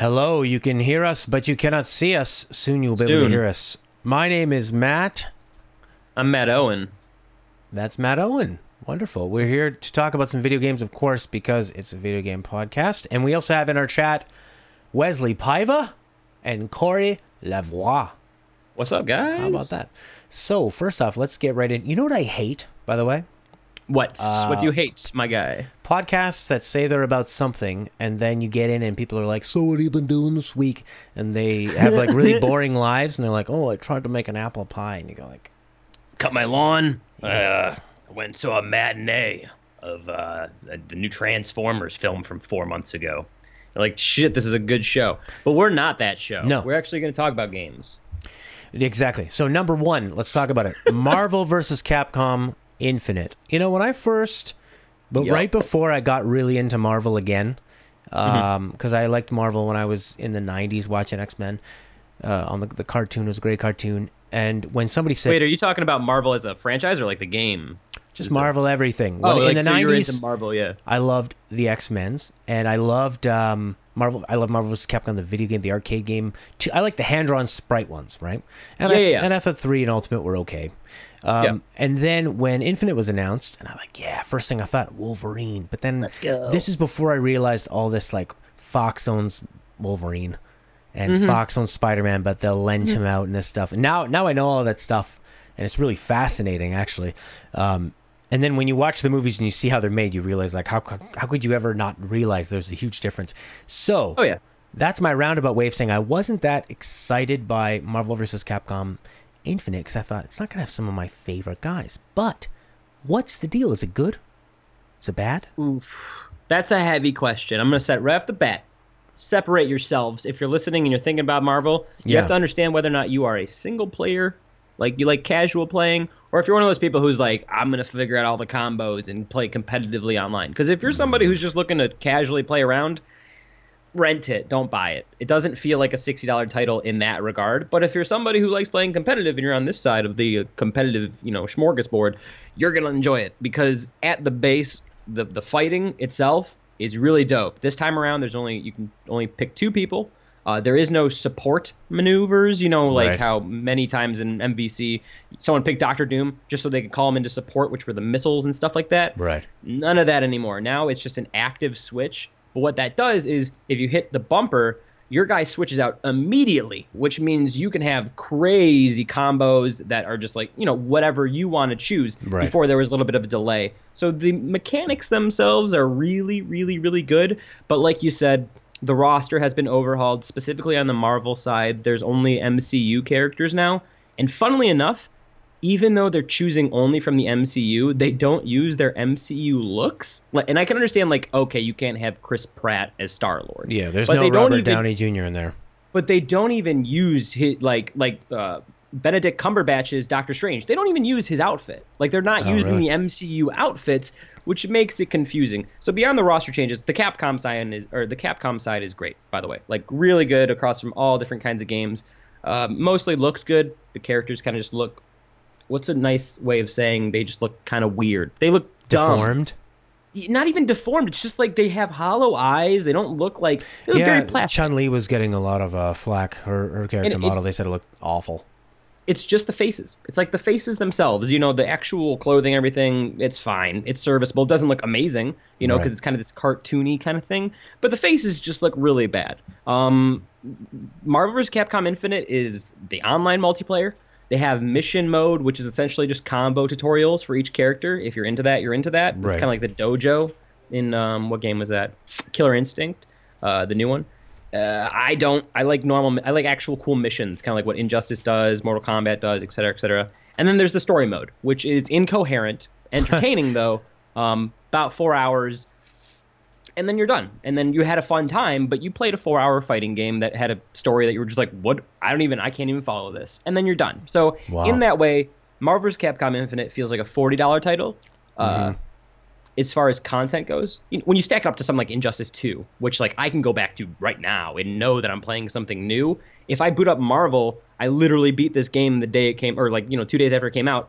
Hello, you can hear us, but you cannot see us. Soon you'll be able to hear us. My name is Matt. I'm Matt Owen. That's Matt Owen. Wonderful. We're here to talk about some video games, of course, because it's a video game podcast. And we also have in our chat Wesley Paiva and Corey Lavoie. What's up, guys? How about that? So, first off, let's get right in. You know what I hate, by the way? What do you hate, my guy? Podcasts that say they're about something, and then you get in and people are like, so what have you been doing this week? And they have like really boring lives, and they're like, oh, I tried to make an apple pie. And you go like... Cut my lawn. I went to a matinee of the new Transformers film from 4 months ago. They're like, shit, this is a good show. But we're not that show. No. We're actually going to talk about games. Exactly. So number one, let's talk about it. Marvel versus Capcom Infinite. You know, when I first... But right before I got really into Marvel again, because I liked Marvel when I was in the 90s watching X-Men. On the cartoon, it was a great cartoon. And when somebody said... Wait, are you talking about Marvel as a franchise or like the game? Just Marvel everything. Oh, in like, the so 90s, you were into Marvel, yeah. I loved the X-Men's, and I loved Marvel. I love Marvel vs. Capcom, the video game, the arcade game. I like the hand-drawn sprite ones, right? And and I thought 3 and Ultimate were okay. And then when Infinite was announced, and I'm like, yeah, first thing I thought, Wolverine. But then this is before I realized all this, like, Fox owns Wolverine and Fox owns Spider-Man, but they'll lend him out and this stuff. And now I know all that stuff, and it's really fascinating, actually. And then when you watch the movies and you see how they're made, you realize, like, how could you ever not realize there's a huge difference? So that's my roundabout way of saying I wasn't that excited by Marvel vs. Capcom Infinite, because I thought it's not gonna have some of my favorite guys. But what's the deal? Is it good? Is it bad? Oof, that's a heavy question. I'm gonna set right off the bat. Separate yourselves. If you're listening and you're thinking about Marvel, you have to understand whether or not you are a single player, like you like casual playing, or if you're one of those people who's like, I'm gonna figure out all the combos and play competitively online. Because if you're somebody who's just looking to casually play around, rent it, don't buy it. It doesn't feel like a $60 title in that regard. But if you're somebody who likes playing competitive and you're on this side of the competitive, smorgasbord, you're gonna enjoy it, because at the base, the fighting itself is really dope. This time around, you can only pick 2 people. There is no support maneuvers, like how many times in MVC someone picked Dr. Doom just so they could call him into support, which were the missiles and stuff like that. Right. None of that anymore. Now it's just an active switch. But what that does is if you hit the bumper, your guy switches out immediately, which means you can have crazy combos that are just like, whatever you want to choose. Before there was a little bit of a delay. So the mechanics themselves are really, really, really good. But like you said, the roster has been overhauled. Specifically on the Marvel side, there's only MCU characters now. And funnily enough, even though they're choosing only from the MCU, they don't use their MCU looks. And I can understand, like, okay, you can't have Chris Pratt as Star-Lord. Yeah, there's no Robert Downey Jr. in there. But they don't even use his, Benedict Cumberbatch's Doctor Strange. They don't even use his outfit. Like, they're not using the MCU outfits, which makes it confusing. So beyond the roster changes, the Capcom side is great, by the way. Like, really good across from all different kinds of games. Mostly looks good. The characters kind of just look... What's a nice way of saying they just look kind of weird? They look dumb. Deformed? Not even deformed. It's just like they have hollow eyes. They don't look like... They look very plastic. Chun-Li was getting a lot of flack. Her character model, they said it looked awful. It's just the faces. It's like the faces themselves. The actual clothing, everything, it's fine. It's serviceable. It doesn't look amazing, because it's kind of this cartoony kind of thing. But the faces just look really bad. Marvel vs. Capcom Infinite is the online multiplayer. They have mission mode, which is essentially just combo tutorials for each character. If you're into that, you're into that. It's kind of like the dojo in, what game was that? Killer Instinct, the new one. I like actual cool missions, kind of like what Injustice does, Mortal Kombat does, et cetera, et cetera. And then there's the story mode, which is incoherent, entertaining though, about 4 hours, and then you're done. And then you had a fun time, but you played a 4-hour fighting game that had a story that you were just like, what? I can't even follow this. And then you're done. So in that way, Marvel vs. Capcom Infinite feels like a $40 title. As far as content goes, when you stack it up to something like Injustice 2, which like I can go back to right now and know that I'm playing something new. If I boot up Marvel, I literally beat this game the day it came, or 2 days after it came out.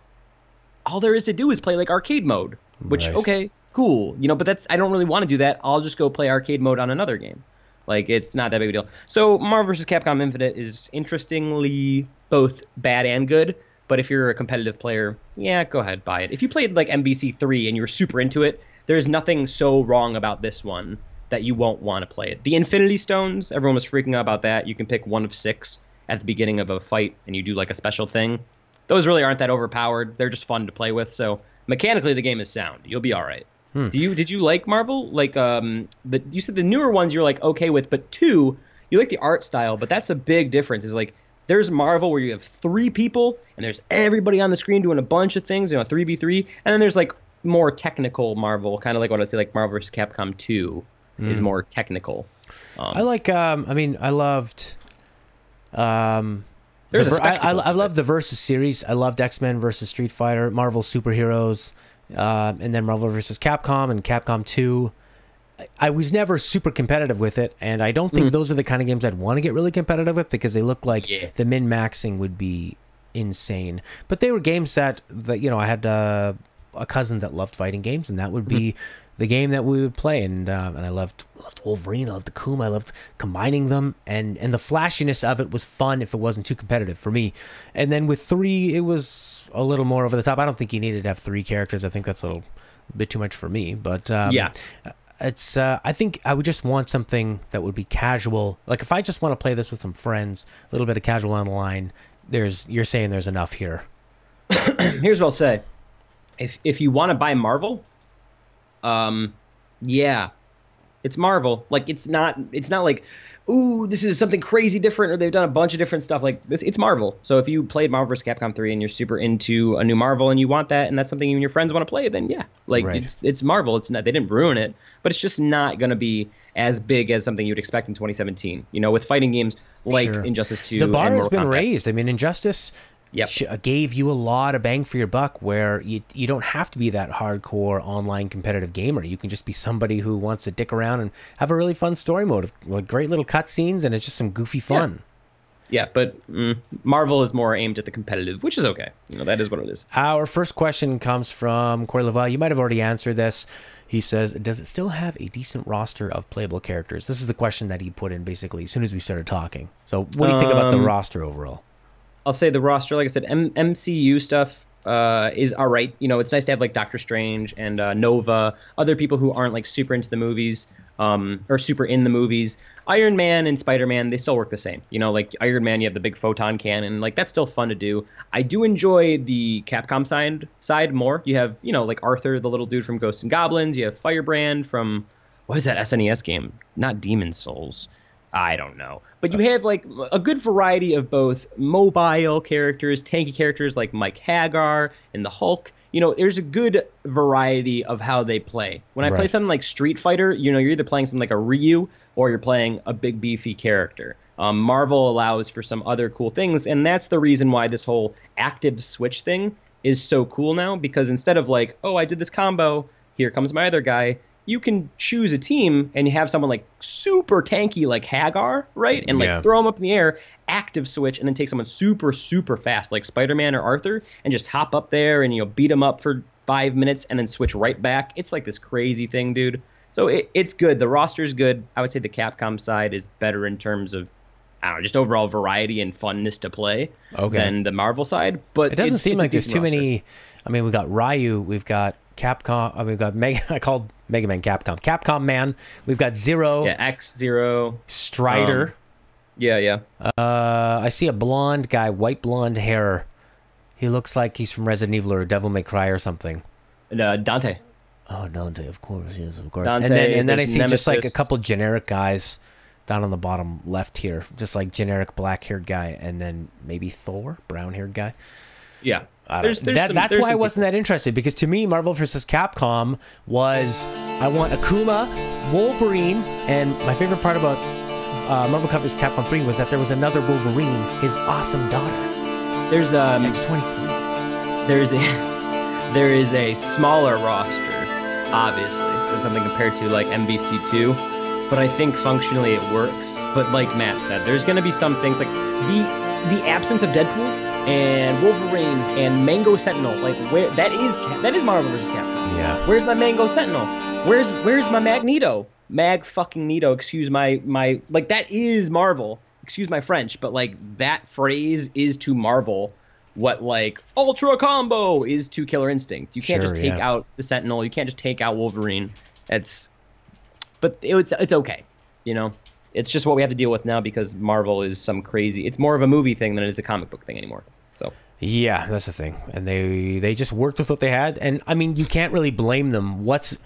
All there is to do is play like arcade mode, which okay, cool, but I don't really want to do that. I'll just go play arcade mode on another game. Like, it's not that big a deal. So Marvel vs. Capcom Infinite is interestingly both bad and good. But if you're a competitive player, yeah, go ahead, buy it. If you played like MVC 3 and you were super into it, there's nothing so wrong about this one that you won't want to play it. The Infinity Stones, everyone was freaking out about that. You can pick one of 6 at the beginning of a fight, and you do like a special thing. Those really aren't that overpowered. They're just fun to play with. So mechanically, the game is sound. You'll be all right. Did you like Marvel? Like you said the newer ones you're like okay with, but 2 you like the art style. But that's a big difference. Is like there's Marvel where you have 3 people and there's everybody on the screen doing a bunch of things, 3v3, and then there's like more technical Marvel, kind of like what I'd say like Marvel vs. Capcom 2 is more technical. I like. I mean, I loved. I love the Versus series. I loved X-Men versus Street Fighter, Marvel superheroes. And then Marvel vs. Capcom and Capcom 2. I was never super competitive with it, and I don't think those are the kind of games I'd want to get really competitive with because they look like the min-maxing would be insane. But they were games that I had a cousin that loved fighting games, and that would be the game that we would play. And I loved Wolverine, I loved Akuma, I loved combining them, and the flashiness of it was fun if it wasn't too competitive for me. And then with 3, it was a little more over the top. I don't think you needed to have 3 characters. I think that's a little bit too much for me. But it's I think I would just want something that would be casual. Like if I just want to play this with some friends, a little bit of casual online, you're saying there's enough here. Here's what I'll say. If you want to buy Marvel, yeah, it's Marvel. Like it's not like, ooh, this is something crazy different, or they've done a bunch of different stuff like this. It's Marvel. So if you played Marvel vs. Capcom 3 and you're super into a new Marvel and you want that, and that's something you and your friends want to play, then yeah, like it's Marvel. It's not, they didn't ruin it, but it's just not going to be as big as something you'd expect in 2017. With fighting games like Injustice 2. The bar and has been Mortal Kombat. raised. I mean, Injustice gave you a lot of bang for your buck, where you don't have to be that hardcore online competitive gamer. You can just be somebody who wants to dick around and have a really fun story mode with great little cutscenes, and it's just some goofy fun. Yeah, but Marvel is more aimed at the competitive, which is okay. That is what it is. Our first question comes from Corey Laval. You might have already answered this. He says, does it still have a decent roster of playable characters? This is the question that he put in basically as soon as we started talking. So what do you think about the roster overall? I'll say the roster, like I said, MCU stuff is all right. It's nice to have like Doctor Strange and Nova, other people who aren't like super into the movies or super in the movies. Iron Man and Spider-Man, they still work the same. Like Iron Man, you have the big photon cannon. Like that's still fun to do. I do enjoy the Capcom side more. You have, like Arthur, the little dude from Ghosts and Goblins. You have Firebrand from, what is that SNES game? Not Demon's Souls. I don't know. But you have like a good variety of both mobile characters, tanky characters like Mike Hagar and the Hulk. There's a good variety of how they play. When I play something like Street Fighter, you're either playing something like a Ryu or you're playing a big beefy character. Marvel allows for some other cool things, and that's the reason why this whole active switch thing is so cool now, because instead of like, oh, I did this combo, here comes my other guy, you can choose a team and you have someone like super tanky like Hagar, right? And like throw them up in the air, active switch, and then take someone super, super fast like Spider-Man or Arthur and just hop up there and, beat them up for 5 minutes and then switch right back. It's like this crazy thing, dude. So it's good. The roster's good. I would say the Capcom side is better in terms of, I don't know, just overall variety and funness to play than the Marvel side. But it doesn't seem like there's too many. I mean, we've got Ryu, we've got Capcom, we've got I called Mega Man Capcom Man. We've got Zero. Yeah, X-Zero. Strider. I see a blonde guy, white blonde hair. He looks like he's from Resident Evil or Devil May Cry or something. Dante. Oh, Dante, of course, yes, of course. Dante, and then I see Nemesis. just like a couple generic guys down on the bottom left here, just like generic black-haired guy, and then maybe Thor, brown-haired guy. Yeah. That's why I wasn't that interested, because to me, Marvel vs. Capcom was, I want Akuma, Wolverine, and my favorite part about Marvel vs. Capcom 3 was that there was another Wolverine, his awesome daughter. There's X-23. There is a smaller roster, obviously, than something compared to like MVC2, but I think functionally it works. But like Matt said, there's going to be some things like the absence of Deadpool and Wolverine and Mango Sentinel, like that is Marvel vs. Capcom. Yeah. Where's my Mango Sentinel? Where's my Magneto? mag fucking neato, excuse my like that is Marvel. Excuse my French, but like that phrase is to Marvel what like Ultra Combo is to Killer Instinct. You can't just take out the Sentinel. You can't just take out Wolverine. But it's okay, you know. It's just what we have to deal with now because Marvel is some crazy. It's more of a movie thing than it is a comic book thing anymore. So yeah, that's the thing, and they just worked with what they had, and I mean you can't really blame them. What's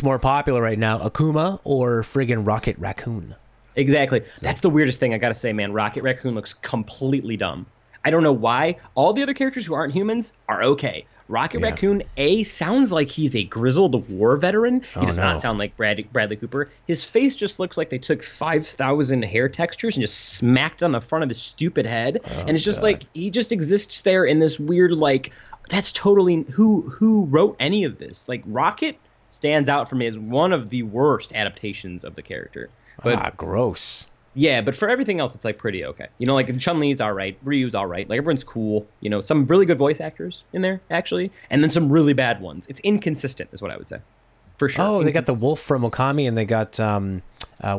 more popular right now, Akuma or friggin' Rocket Raccoon? Exactly. That's the weirdest thing I gotta say, man. Rocket Raccoon looks completely dumb. I don't know why. All the other characters who aren't humans are okay. Rocket Raccoon, sounds like he's a grizzled war veteran. He does not sound like Bradley Cooper. His face just looks like they took 5,000 hair textures and just smacked on the front of his stupid head. And it's just like, he just exists there in this weird, like, that's totally, who wrote any of this? Like, Rocket stands out for me as one of the worst adaptations of the character. But, gross. Yeah, but for everything else, it's like pretty okay. You know, like Chun-Li's all right, Ryu's all right. Like everyone's cool. You know, some really good voice actors in there actually, and then some really bad ones. It's inconsistent, is what I would say, for sure. Oh, they got the wolf from Okami, and they got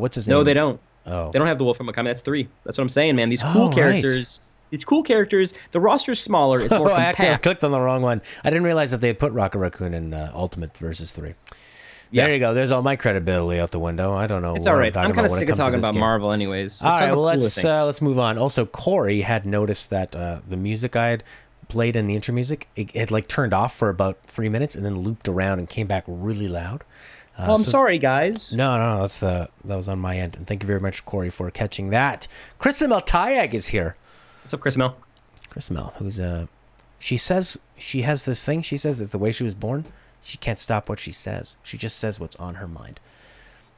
what's his name? No, they don't. Oh, they don't have the wolf from Okami. That's 3. That's what I'm saying, man. These cool characters. Right. These cool characters. The roster's smaller. It's more compact. Actually, I clicked on the wrong one. I didn't realize that they had put Rocket Raccoon in Ultimate versus 3. There you go. There's all my credibility out the window. I don't know. It's all right. I'm kind of sick of talking about Marvel, anyways. All right. Well, let's move on. Also, Corey had noticed that the music I had played in the intro music, it had like turned off for about 3 minutes and then looped around and came back really loud. I'm sorry, guys. No. That was on my end. And thank you very much, Corey, for catching that. Chrisamel Tayag is here. What's up, Chrisamel? Chrisamel, who's she says she has this thing. She says that the way she was born, she can't stop what she says. She just says what's on her mind.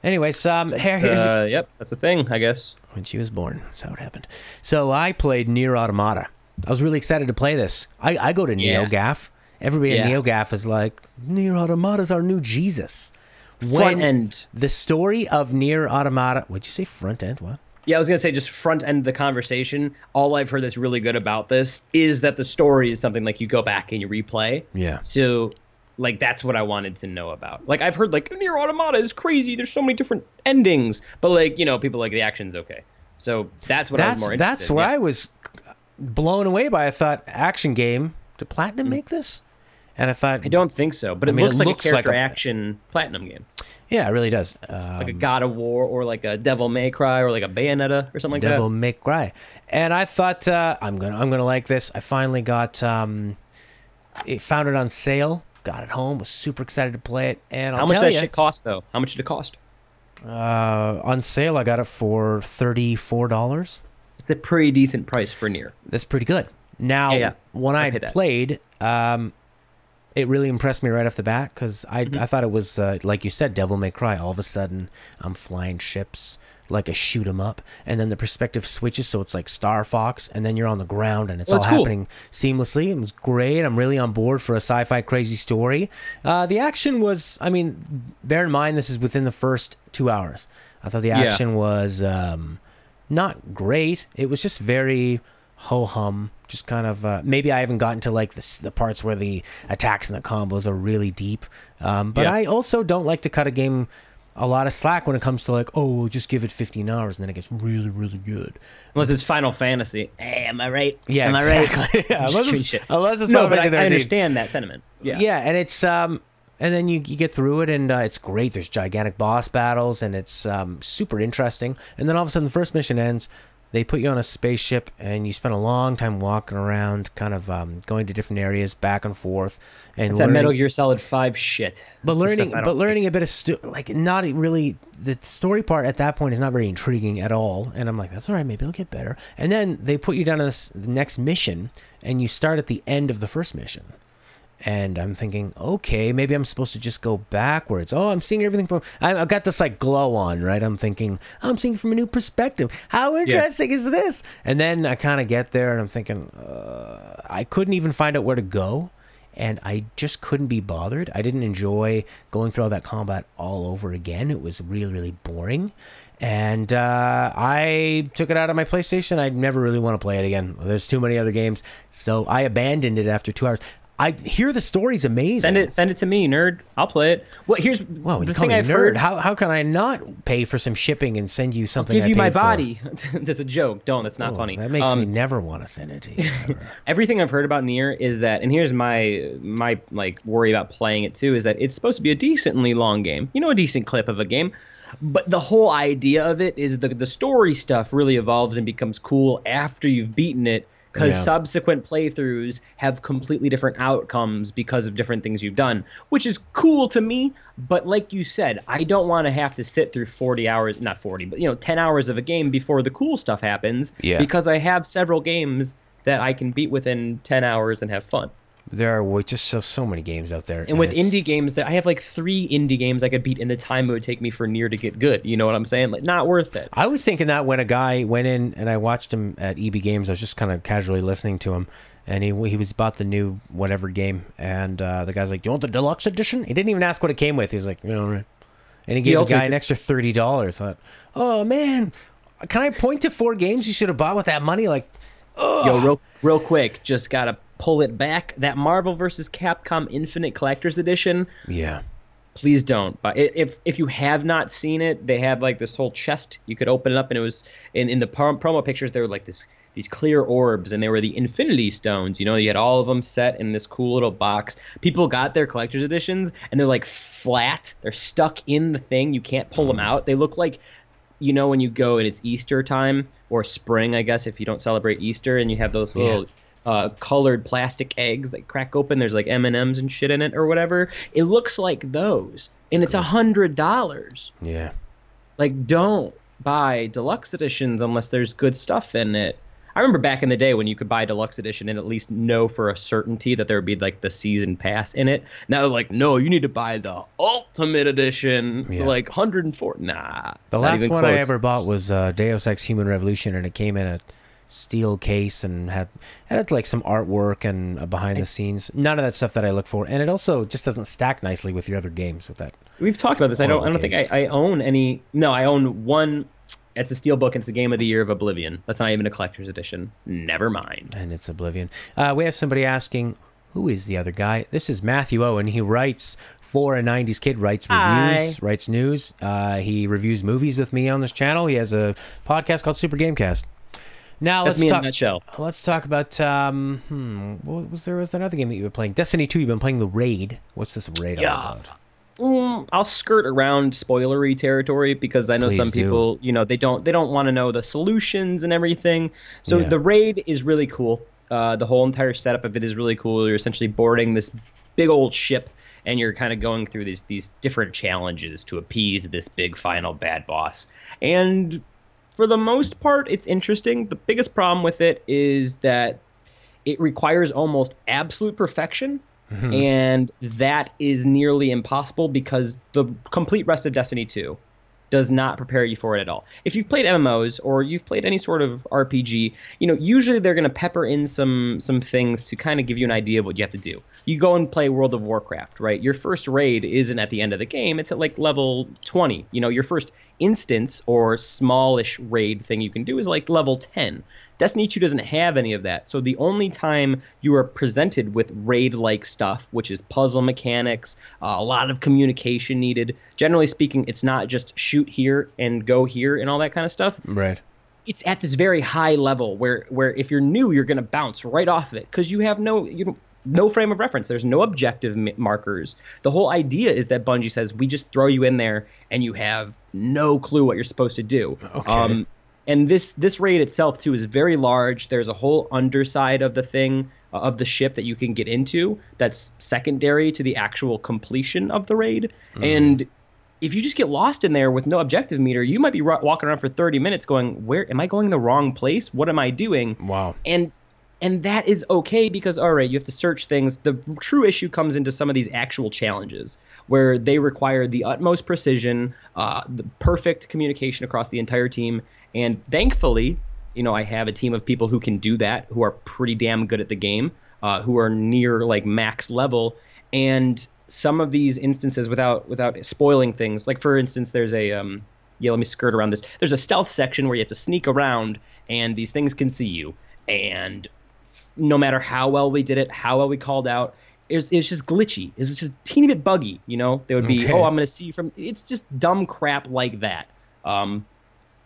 Anyways, yep, that's a thing, I guess. When she was born, that's how it happened. So I played Nier Automata. I was really excited to play this. I go to NeoGAF. Everybody at NeoGAF is like, Nier Automata's our new Jesus. Front end. The story of Nier Automata. What'd you say? Front end? What? Yeah, I was going to say just front end the conversation. All I've heard that's really good about this is that the story is something like you go back and you replay. Yeah. So, like, that's what I wanted to know about. Like, I've heard, like, Nier Automata is crazy. There's so many different endings. But, like, you know, people like the action's okay. So that's what I was more interested in. That's what I was blown away by. I thought, action game. Did Platinum make this? And I thought... I don't think so, but it looks like a character action Platinum game. Yeah, it really does. Like a God of War or like a Devil May Cry or like a Bayonetta or something like that. Devil May Cry. And I thought, I'm gonna like this. I finally got... found it on sale. Got it home. Was super excited to play it. And How much did that shit cost, though? How much did it cost? On sale, I got it for $34. It's a pretty decent price for Nier. That's pretty good. Now, when I played... it really impressed me right off the bat because I thought it was, like you said, Devil May Cry. All of a sudden, I'm flying ships like a shoot 'em up, and then the perspective switches, so it's like Star Fox, and then you're on the ground, and it's all happening seamlessly. It was great. I'm really on board for a sci-fi crazy story. The action was, I mean, bear in mind this is within the first 2 hours. I thought the action was not great. It was just very ho-hum. Just kind of maybe I haven't gotten to like the parts where the attacks and the combos are really deep, but I also don't like to cut a game a lot of slack when it comes to like, oh, we'll just give it 15 hours and then it gets really, really good. Unless it's Final Fantasy. Hey, am I right? Yeah, am exactly. I right? Yeah, unless it's no, but I understand that sentiment. Yeah, and it's and then you get through it and it's great. There's gigantic boss battles and it's super interesting. And then all of a sudden the first mission ends. They put you on a spaceship, and you spend a long time walking around, kind of going to different areas, back and forth, and it's that Metal Gear Solid 5 shit. But learning a bit of like not really the story part at that point is not very intriguing at all. And I'm like, that's all right, maybe it'll get better. And then they put you down on the next mission, and you start at the end of the first mission. And I'm thinking, okay, maybe I'm supposed to just go backwards. Oh, I'm seeing everything from... I've got this, like, glow on, right? I'm thinking, I'm seeing from a new perspective. How interesting is this? And then I kind of get there, and I'm thinking, I couldn't even find out where to go. And I just couldn't be bothered. I didn't enjoy going through all that combat all over again. It was really, really boring. And I took it out of my PlayStation. I never really want to play it again. There's too many other games. So I abandoned it after 2 hours. I hear the story's amazing. Send it to me, nerd. I'll play it. Well, here's Well, when the you call thing me I've nerd, heard. how can I not pay for some shipping and send you something? I'll give you my paid for? body. That's a joke. Don't. That's not funny. That makes me never want to send it to you. Ever. Everything I've heard about Nier is that, and here's my like worry about playing it too, is that it's supposed to be a decently long game. You know, a decent clip of a game. But the whole idea of it is the story stuff really evolves and becomes cool after you've beaten it. Because subsequent playthroughs have completely different outcomes because of different things you've done, which is cool to me. But like you said, I don't want to have to sit through 40 hours, not 40, but 10 hours of a game before the cool stuff happens. Yeah. Because I have several games that I can beat within 10 hours and have fun. There are just so many games out there. And with indie games, that I have like 3 indie games I could beat in the time it would take me for Nier to get good. You know what I'm saying? Like, not worth it. I was thinking that when a guy went in and I watched him at EB Games, I was just kind of casually listening to him, and he was bought the new whatever game, and the guy's like, "Do you want the deluxe edition?" He didn't even ask what it came with. He was like, right. And he gave the guy an extra $30. I thought, oh man, can I point to 4 games you should have bought with that money? Like, yo, real quick, just gotta pull it back. That Marvel vs. Capcom Infinite Collector's Edition. Yeah. Please don't. But if you have not seen it, they had like this whole chest. You could open it up, and it was in the promo pictures. There were like these clear orbs, and they were the Infinity Stones. You had all of them set in this cool little box. People got their collector's editions, and they're like flat. They're stuck in the thing. You can't pull them out. They look like, when you go and it's Easter time or spring, I guess, if you don't celebrate Easter, and you have those little colored plastic eggs that crack open. There's like M&Ms and shit in it or whatever. It looks like those, and it's $100. Yeah. Like, don't buy deluxe editions unless there's good stuff in it. I remember back in the day when you could buy deluxe edition and at least know for a certainty that there would be like the season pass in it. Now they're like, no, you need to buy the ultimate edition, like 104. Nah. The last one I ever bought was Deus Ex Human Revolution, and it came in a steel case and had like some artwork and behind the scenes. None of that stuff that I look for, and it also just doesn't stack nicely with your other games with that. We've talked about this. I don't think I own any. No, I own one. It's a steelbook, and it's the Game of the Year of Oblivion. That's not even a collector's edition. Never mind. And it's Oblivion. We have somebody asking, who is the other guy? This is Matthew Owen. He writes for a 90s Kid, writes reviews, writes news. He reviews movies with me on this channel. He has a podcast called Super Gamecast. Now that's me in a nutshell. Let's talk about what was there another game that you were playing? Destiny 2. You've been playing the Raid. What's this Raid all about? I'll skirt around spoilery territory because I know some people, they don't want to know the solutions and everything. So the Raid is really cool. The whole entire setup of it is really cool. You're essentially boarding this big old ship, and you're kind of going through these different challenges to appease this big final bad boss. And for the most part, it's interesting. The biggest problem with it is that it requires almost absolute perfection. Mm-hmm. And that is nearly impossible because the complete rest of Destiny 2 does not prepare you for it at all. If you've played MMOs or you've played any sort of RPG, usually they're going to pepper in some things to kind of give you an idea of what you have to do. You go and play World of Warcraft, right? Your first raid isn't at the end of the game. It's at like level 20. Your first instance or smallish raid thing you can do is like level 10. Destiny 2 doesn't have any of that. So the only time you are presented with raid-like stuff, which is puzzle mechanics, a lot of communication needed. Generally speaking, it's not just shoot here and go here and all that kind of stuff. Right. It's at this very high level where if you're new, you're going to bounce right off of it because you have no frame of reference. There's no objective markers. The whole idea is that Bungie says, we just throw you in there and you have no clue what you're supposed to do. Okay. And this raid itself, too, is very large. There's a whole underside of the thing, of the ship that you can get into that's secondary to the actual completion of the raid. Mm. And if you just get lost in there with no objective meter, you might be walking around for 30 minutes going, where am I going the wrong place? What am I doing? Wow. And that is okay because, all right, you have to search things. The true issue comes into some of these actual challenges where they require the utmost precision, the perfect communication across the entire team. And thankfully, I have a team of people who can do that, who are pretty damn good at the game, who are near like max level. And some of these instances, without spoiling things, like for instance, there's a let me skirt around this. There's a stealth section where you have to sneak around, and these things can see you. And no matter how well we did it, how well we called out, it's just glitchy. It's just a teeny bit buggy, you know? They would be, Okay. oh, I'm going to see from... It's just dumb crap like that. And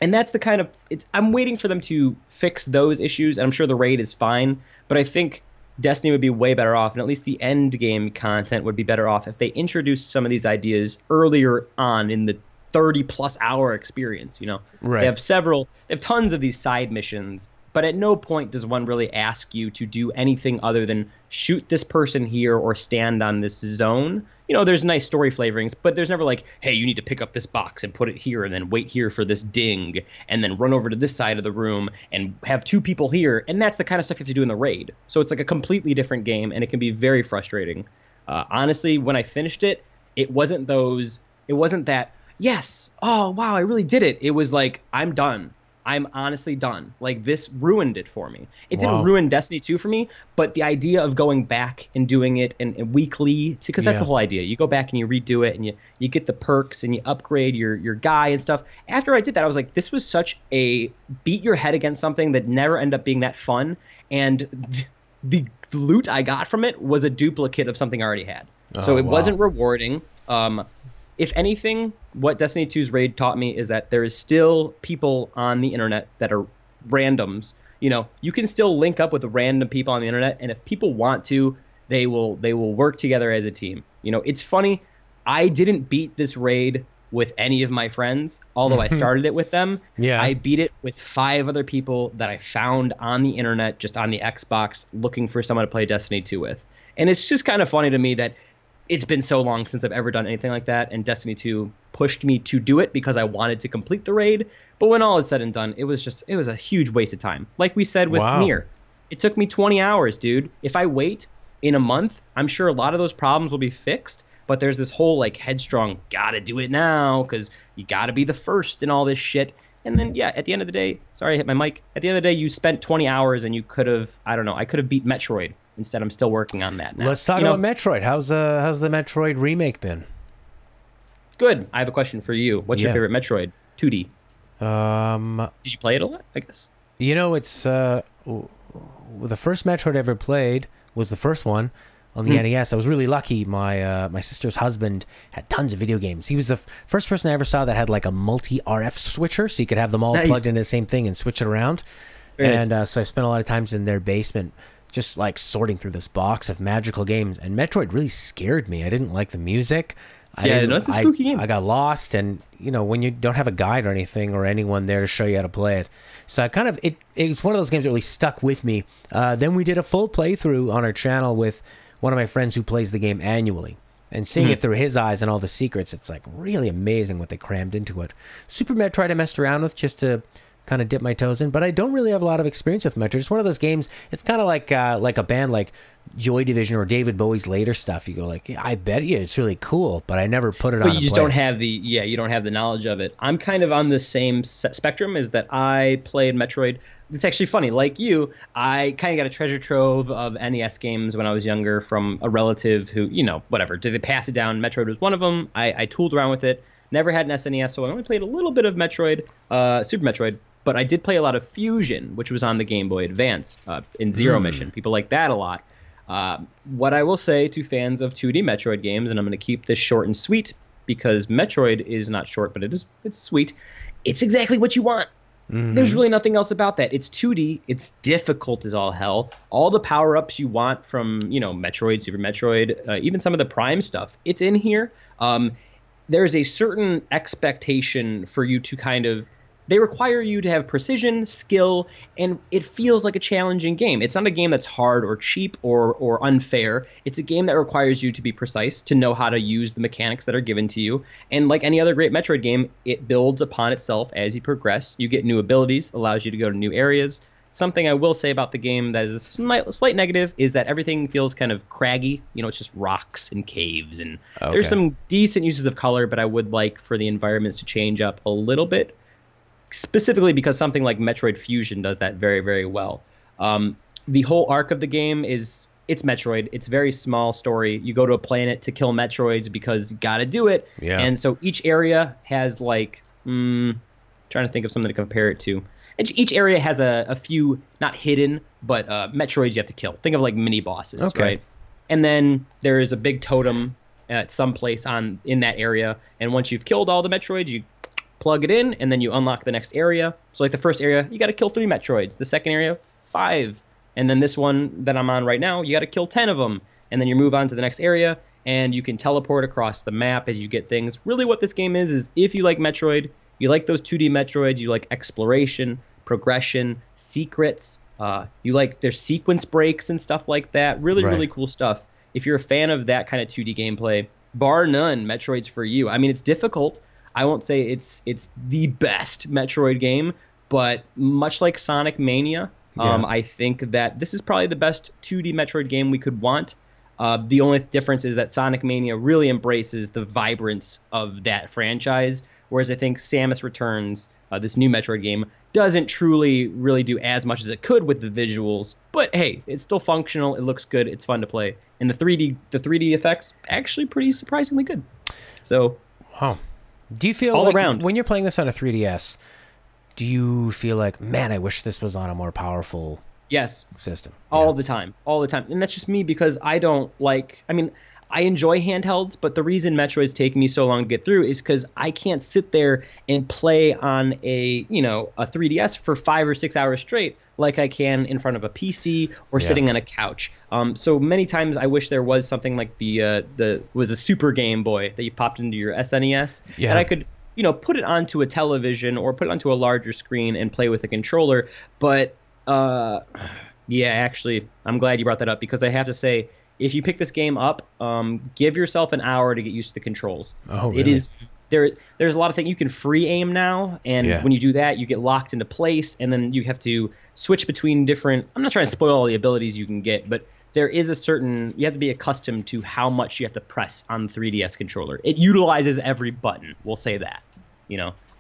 that's the kind of... I'm waiting for them to fix those issues, and I'm sure the raid is fine, but I think Destiny would be way better off, and at least the end game content would be better off if they introduced some of these ideas earlier on in the 30-plus hour experience, you know? Right. They have tons of these side missions, but at no point does one really ask you to do anything other than shoot this person here or stand on this zone. You know, there's nice story flavorings, but there's never like, hey, you need to pick up this box and put it here and then wait here for this ding and then run over to this side of the room and have 2 people here. And that's the kind of stuff you have to do in the raid. So it's like a completely different game, and it can be very frustrating. Honestly, when I finished it, it wasn't that, yes, oh, wow, I really did it. It was like, I'm done. I'm honestly done. Like, this ruined it for me. It didn't ruin Destiny 2 for me, but the idea of going back and doing it and weekly, because that's the whole idea. You go back and you redo it, and you get the perks, and you upgrade your guy and stuff. After I did that, I was like, this was such a beat your head against something that never ended up being that fun, and the loot I got from it was a duplicate of something I already had. So it wasn't rewarding. If anything, what Destiny 2's raid taught me is that there is still people on the internet that are randoms. You know, you can still link up with random people on the internet, and if people want to, they will work together as a team. You know, it's funny. I didn't beat this raid with any of my friends, although I started it with them. Yeah. I beat it with 5 other people that I found on the internet, just on the Xbox, looking for someone to play Destiny 2 with. And it's just kind of funny to me that it's been so long since I've ever done anything like that, and Destiny 2 pushed me to do it because I wanted to complete the raid. But when all is said and done, it was a huge waste of time. Like we said with Nier, it took me 20 hours, dude. If I wait in a month, I'm sure a lot of those problems will be fixed. But there's this whole like headstrong, gotta do it now because you gotta be the first and all this shit. And then, yeah, at the end of the day, sorry, I hit my mic. At the end of the day, you spent 20 hours and you could have, I don't know, I could have beat Metroid. Instead, I'm still working on that now. Let's talk about Metroid. How's the Metroid remake been? Good. I have a question for you. What's your favorite Metroid? 2D. Did you play it a lot, I guess? You know, it's the first Metroid I ever played was the first one on the NES. I was really lucky. My sister's husband had tons of video games. He was the first person I ever saw that had like a multi-RF switcher, so you could have them all plugged into the same thing and switch it around. And so I spent a lot of times in their basement just like sorting through this box of magical games, and Metroid really scared me. I didn't like the music. It's a spooky game. I got lost, and you know, when you don't have a guide or anything or anyone there to show you how to play it, so I kind of it's one of those games that really stuck with me. Then we did a full playthrough on our channel with one of my friends who plays the game annually, and seeing it through his eyes and all the secrets, it's like really amazing what they crammed into it. Super Metroid I messed around with just to kind of dip my toes in, but I don't really have a lot of experience with Metroid. It's one of those games, it's kind of like a band like Joy Division or David Bowie's later stuff. You go like, yeah, I bet you it's really cool, but I never put it on. But you just don't have you don't have the knowledge of it. I'm kind of on the same spectrum, is that I played Metroid. It's actually funny, like you, I kind of got a treasure trove of NES games when I was younger from a relative who, you know, whatever, did they pass it down? Metroid was one of them. I tooled around with it. Never had an SNES, so I only played a little bit of Metroid, Super Metroid. But I did play a lot of Fusion, which was on the Game Boy Advance in Zero Mission. People like that a lot. What I will say to fans of 2D Metroid games, and I'm going to keep this short and sweet because Metroid is not short, but it's sweet. It's exactly what you want. There's really nothing else about that. It's 2D. It's difficult as all hell. All the power-ups you want from, you know, Metroid, Super Metroid, even some of the Prime stuff, it's in here. There's a certain expectation for you to kind of... They require you to have precision, skill, and it feels like a challenging game. It's not a game that's hard or cheap or unfair. It's a game that requires you to be precise, to know how to use the mechanics that are given to you. And like any other great Metroid game, it builds upon itself as you progress. You get new abilities, allows you to go to new areas. Something I will say about the game that is a slight negative is that everything feels kind of craggy. You know, it's just rocks and caves, and there's some decent uses of color, but I would like for the environments to change up a little bit. Specifically because something like Metroid Fusion does that very, very well. The whole arc of the game is, it's Metroid. It's very small story. You go to a planet to kill Metroids because you got to do it. Yeah. And so each area has like, trying to think of something to compare it to. Each area has a few, not hidden, but Metroids you have to kill. Think of like mini bosses, right? And then there is a big totem at some place in that area. And once you've killed all the Metroids, you plug it in, and then you unlock the next area. So like the first area, you got to kill 3 Metroids. The second area, 5. And then this one that I'm on right now, you got to kill 10 of them. And then you move on to the next area, and you can teleport across the map as you get things. Really what this game is if you like Metroid, you like those 2D Metroids, you like exploration, progression, secrets, you like there's sequence breaks and stuff like that. Really cool stuff. If you're a fan of that kind of 2D gameplay, bar none, Metroid's for you. I mean, it's difficult. I won't say it's the best Metroid game, but much like Sonic Mania, I think that this is probably the best 2D Metroid game we could want. The only difference is that Sonic Mania really embraces the vibrance of that franchise, whereas I think Samus Returns, this new Metroid game, doesn't truly really do as much as it could with the visuals. But hey, it's still functional. It looks good. It's fun to play, and the 3D effects actually pretty surprisingly good. So, wow. Do you feel all like around when you're playing this on a 3DS? Do you feel like, man, I wish this was on a more powerful system? All the time, and that's just me because I don't like. I mean, I enjoy handhelds, but the reason Metroid's taking me so long to get through is because I can't sit there and play on a 3DS for 5 or 6 hours straight like I can in front of a PC or sitting on a couch. So many times I wish there was something like the was a Super Game Boy that you popped into your SNES that I could put it onto a television or put it onto a larger screen and play with a controller. But actually, I'm glad you brought that up because I have to say, if you pick this game up, give yourself an hour to get used to the controls. Oh, really? It is there's a lot of things you can free aim now, and when you do that, you get locked into place, and then you have to switch between different. I'm not trying to spoil all the abilities you can get, but there is you have to be accustomed to how much you have to press on the 3DS controller. It utilizes every button. We'll say that,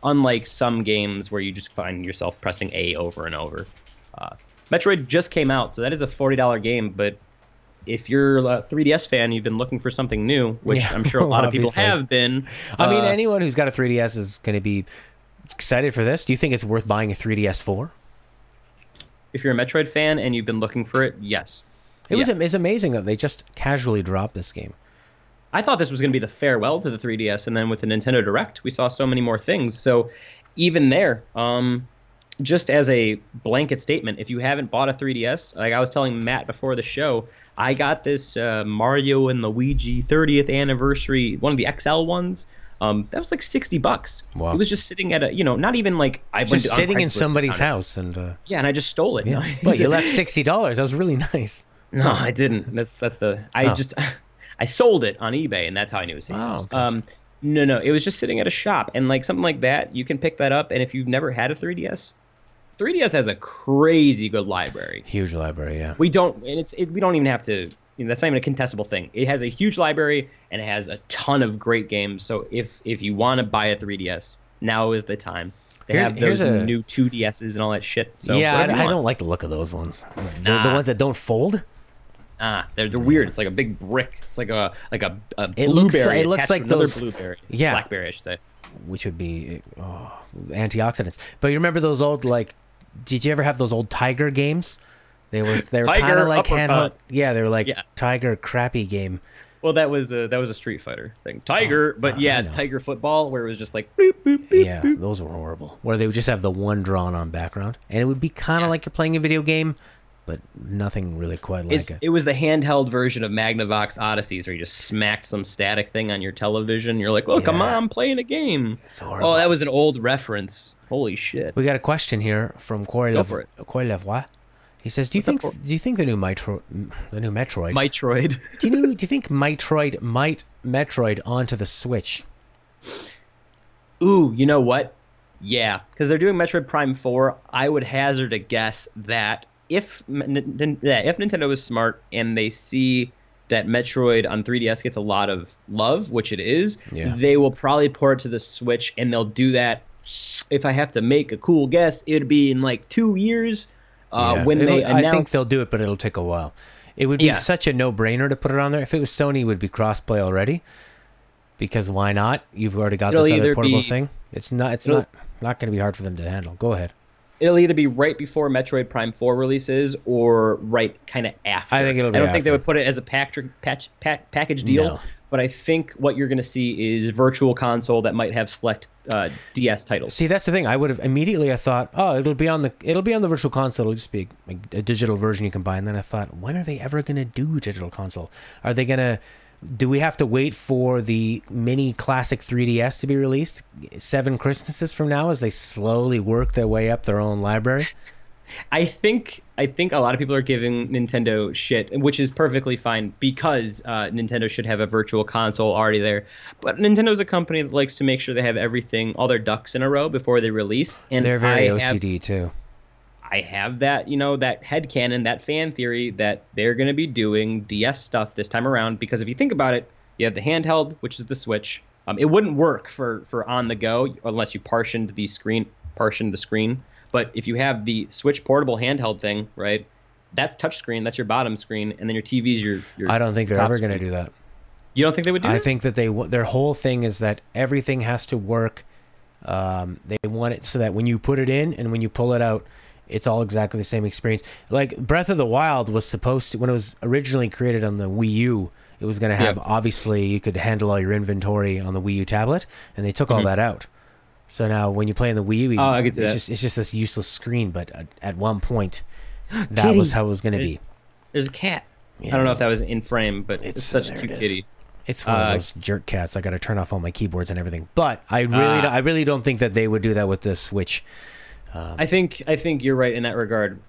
unlike some games where you just find yourself pressing A over and over. Metroid just came out, so that is a $40 game, but if you're a 3DS fan, you've been looking for something new, which I'm sure a lot of people have been. I mean, anyone who's got a 3DS is going to be excited for this. Do you think it's worth buying a 3DS for? If you're a Metroid fan and you've been looking for it, yes. It's amazing that they just casually dropped this game. I thought this was going to be the farewell to the 3DS, and then with the Nintendo Direct, we saw so many more things. So even there, just as a blanket statement, if you haven't bought a 3DS, like I was telling Matt before the show, I got this Mario and Luigi 30th anniversary, one of the XL ones. That was like $60. Wow. It was just sitting at a, not even like I went just sitting in somebody's house and and I just stole it. Yeah. Well, you left $60. That was really nice. No, I didn't. I sold it on eBay, and that's how I knew it was $60. Gotcha. No, it was just sitting at a shop, and like something like that, you can pick that up. And if you've never had a 3DS has a crazy good library. Huge library, yeah. We don't even have to. That's not even a contestable thing. It has a huge library, and it has a ton of great games. So if you want to buy a 3DS, now is the time. They have those new 2DSs and all that shit. So yeah, I don't like the look of those ones. The ones that don't fold. They're weird. It's like a big brick. It's like a it blueberry. It looks like those blueberry. Yeah, blackberry, I should say. Which would be antioxidants. But you remember those old Did you ever have those old Tiger games? They were kind of like handheld. Yeah, they were like Tiger crappy game. Well, that was a Street Fighter thing. Tiger, but Tiger football, where it was just like boop, boop, boop, yeah, boop. Those were horrible. Where they would just have the one drawn on background, and it would be kind of like you're playing a video game, but nothing really quite like it. It was the handheld version of Magnavox Odysseys, where you just smacked some static thing on your television. You're like, look, come on, I'm playing a game. Oh, that was an old reference. Holy shit. We got a question here from Corey Levois. He says, "Do you think the new Metroid? Do you think Metroid might Metroid onto the Switch?" Ooh, you know what? Yeah, because they're doing Metroid Prime 4. I would hazard a guess that if Nintendo is smart and they see that Metroid on 3DS gets a lot of love, which it is, they will probably port it to the Switch, and they'll do that. If I have to make a cool guess, it'd be in like 2 years. When they announce... I think they'll do it, but it'll take a while. It would be such a no-brainer to put it on there. If it was Sony, it would be crossplay already. Because why not? You've already got this other portable thing. It's not going to be hard for them to handle. Go ahead. It'll either be right before Metroid Prime 4 releases or right kind of after. I think it'll be I don't think after. they would put it as a package deal. No. But I think what you're going to see is Virtual Console that might have select DS titles. See, that's the thing. I would have immediately. I thought, oh, it'll be on the Virtual Console. It'll just be a digital version you can buy. And then I thought, when are they ever going to do digital console? Are they going to? Do we have to wait for the mini classic 3DS to be released 7 Christmases from now as they slowly work their way up their own library? I think a lot of people are giving Nintendo shit, which is perfectly fine because Nintendo should have a Virtual Console already there. But Nintendo's a company that likes to make sure they have everything, all their ducks in a row before they release. And they're very OCD too. I have that, that headcanon, that fan theory that they're going to be doing DS stuff this time around. Because if you think about it, you have the handheld, which is the Switch. It wouldn't work for on the go unless you partitioned the screen. But if you have the Switch portable handheld thing, right, that's touchscreen, that's your bottom screen, and then your TV's your I don't think they're ever going to do that. You don't think they would do that? I think that their whole thing is that everything has to work. They want it so that when you put it in and when you pull it out, it's all exactly the same experience. Like Breath of the Wild was supposed to, when it was originally created on the Wii U, it was going to have, obviously, you could handle all your inventory on the Wii U tablet, and they took all that out. So now when you play in the Wii U, it's just this useless screen. But at one point, that was how it was going to be. There's a cat. Yeah. I don't know if that was in frame, but it's such a cute kitty. It's one of those jerk cats. I got to turn off all my keyboards and everything. But I really don't think that they would do that with the Switch. I think you're right in that regard.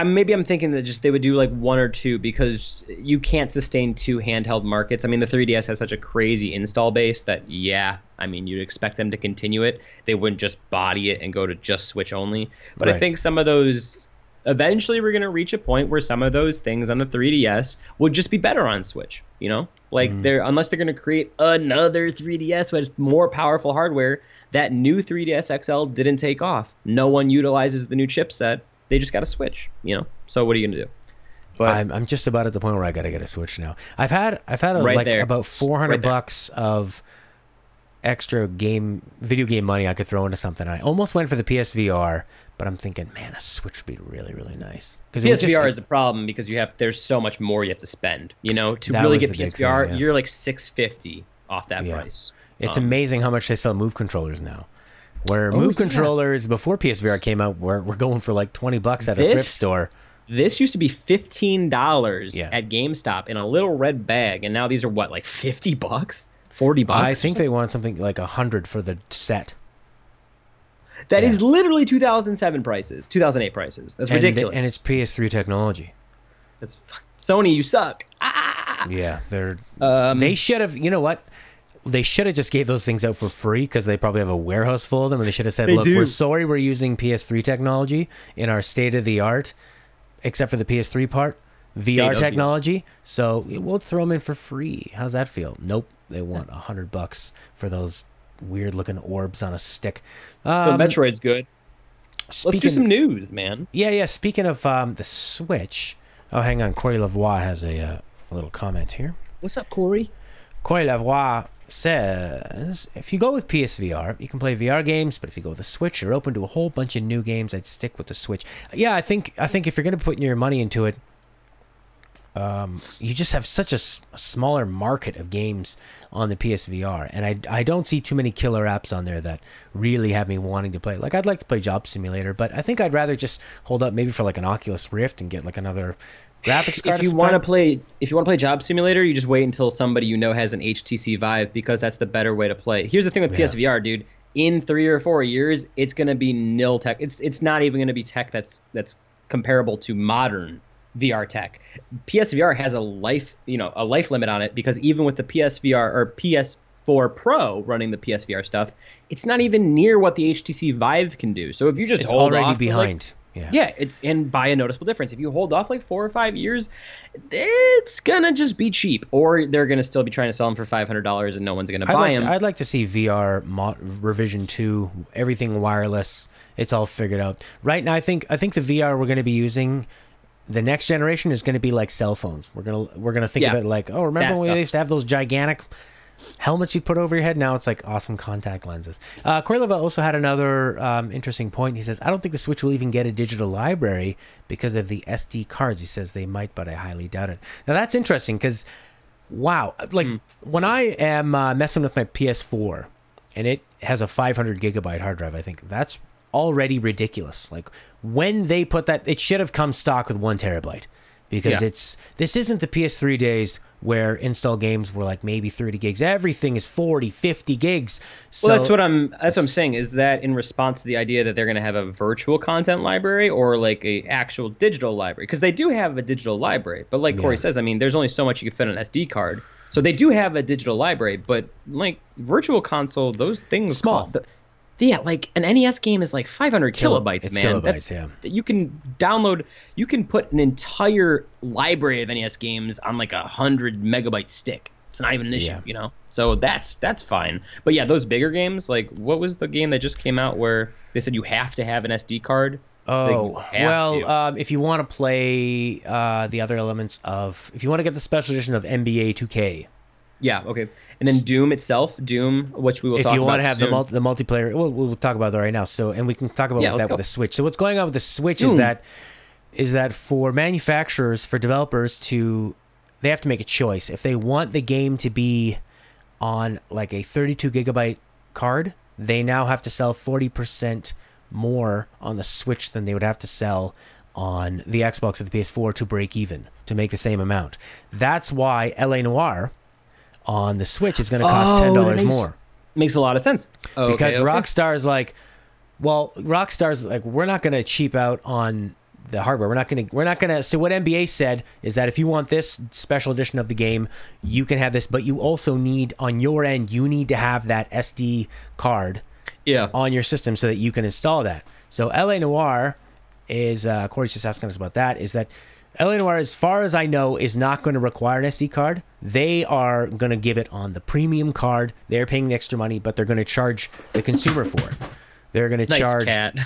Maybe I'm thinking that just they would do like 1 or 2 because you can't sustain 2 handheld markets. I mean, the 3DS has such a crazy install base that you'd expect them to continue it. They wouldn't just body it and go to just Switch only. But I think some of those eventually we're going to reach a point where some of those things on the 3DS would just be better on Switch, unless they're going to create another 3DS with more powerful hardware. That new 3DS XL didn't take off. No one utilizes the new chipset. They just got a Switch, So what are you going to do? But I'm just about at the point where I got to get a Switch now. I've had about $400 of extra video game money I could throw into something. I almost went for the PSVR, but I'm thinking, man, a Switch would be really, really nice. Because PSVR is a problem because there's so much more you have to spend. To really get PSVR, you're like $650 off that price. It's amazing how much they sell Move controllers now. Where Move controllers before PSVR came out we're going for like $20 at a thrift store. This used to be $15 at GameStop in a little red bag, and now these are what, like $50, $40? I think they want something like $100 for the set. That is literally 2007 prices, 2008 prices. That's ridiculous. And it's PS3 technology. That's Sony. You suck. Ah! Yeah, they should have. You know what? They should have just gave those things out for free because they probably have a warehouse full of them. And they should have said, look, we're sorry we're using PS3 technology in our state-of-the-art, except for the PS3 part, VR technology. So we'll throw them in for free. How's that feel? Nope. They want $100 for those weird-looking orbs on a stick. The Metroid's good. Let's do some news, man. Yeah. Speaking of the Switch. Oh, hang on. Corey Lavoie has a little comment here. What's up, Corey? Corey Lavoie says, if you go with PSVR, you can play VR games, but if you go with the Switch, you're open to a whole bunch of new games. I'd stick with the Switch. Yeah, I think if you're going to put your money into it, you just have such a smaller market of games on the PSVR, and I don't see too many killer apps on there that really have me wanting to play. Like, I'd like to play Job Simulator, but I think I'd rather just hold up maybe for like an Oculus Rift and get like another graphics card. If you want to play Job Simulator, you just wait until somebody has an HTC Vive, because that's the better way to play. Here's the thing with PSVR, dude. In 3 or 4 years, it's going to be nil tech. It's not even going to be tech that's comparable to modern VR tech. PSVR has a life limit on it, because even with the PSVR or PS4 Pro running the PSVR stuff, it's not even near what the HTC Vive can do. So if you just hold already off behind. And by a noticeable difference. If you hold off like 4 or 5 years, it's gonna just be cheap, or they're gonna still be trying to sell them for $500 and no one's gonna buy them. I'd like to see VR revision 2, everything wireless. It's all figured out right now. I think the VR we're gonna be using, the next generation, is gonna be like cell phones. We're gonna think of it like, oh, remember when we used to have those gigantic helmets you'd put over your head. Now it's like awesome contact lenses. Corleva also had another interesting point. He says, I don't think the Switch will even get a digital library because of the SD cards. He says they might, but I highly doubt it. Now that's interesting because, wow, like when I am messing with my PS4 and it has a 500 gigabyte hard drive, I think that's already ridiculous. Like when they put that, it should have come stock with 1 terabyte. Because this isn't the PS3 days where install games were like maybe 30 gigs. Everything is 40, 50 gigs. So well, that's what I'm saying. Is that in response to the idea that they're going to have a virtual content library or like a actual digital library? Because they do have a digital library, but like Corey says, I mean, there's only so much you can fit on an SD card. So they do have a digital library, but like virtual console, those things small. Yeah, like an NES game is like 500 kilobytes, it's man. Kilobytes, You can download, you can put an entire library of NES games on like 100 megabyte stick. It's not even an issue, you know? So that's fine. But yeah, those bigger games, like what was the game that just came out where they said you have to have an SD card? Oh, well, if you want to play the other elements of, if you want to get the special edition of NBA 2K. Yeah, okay. And then Doom itself, which we will talk about. If you want to have the multiplayer, we'll talk about that right now. So, and we can talk about that with the Switch. So what's going on with the Switch is that for manufacturers, for developers they have to make a choice. If they want the game to be on like a 32 gigabyte card, they now have to sell 40% more on the Switch than they would have to sell on the Xbox or the PS4 to break even, to make the same amount. That's why LA Noire on the Switch is going to cost $10 more. Makes a lot of sense. Because Rockstar's like, we're not going to cheap out on the hardware. We're not going to. So what NBA said is that if you want this special edition of the game, you can have this, but you also need, on your end, you need to have that SD card on your system so that you can install that. So LA Noire is, Corey's just asking us about that, is that LA Noire, as far as I know, is not going to require an SD card. They are going to give it on the premium card. They're paying the extra money, but they're going to charge the consumer for it. They're going to charge... Cat.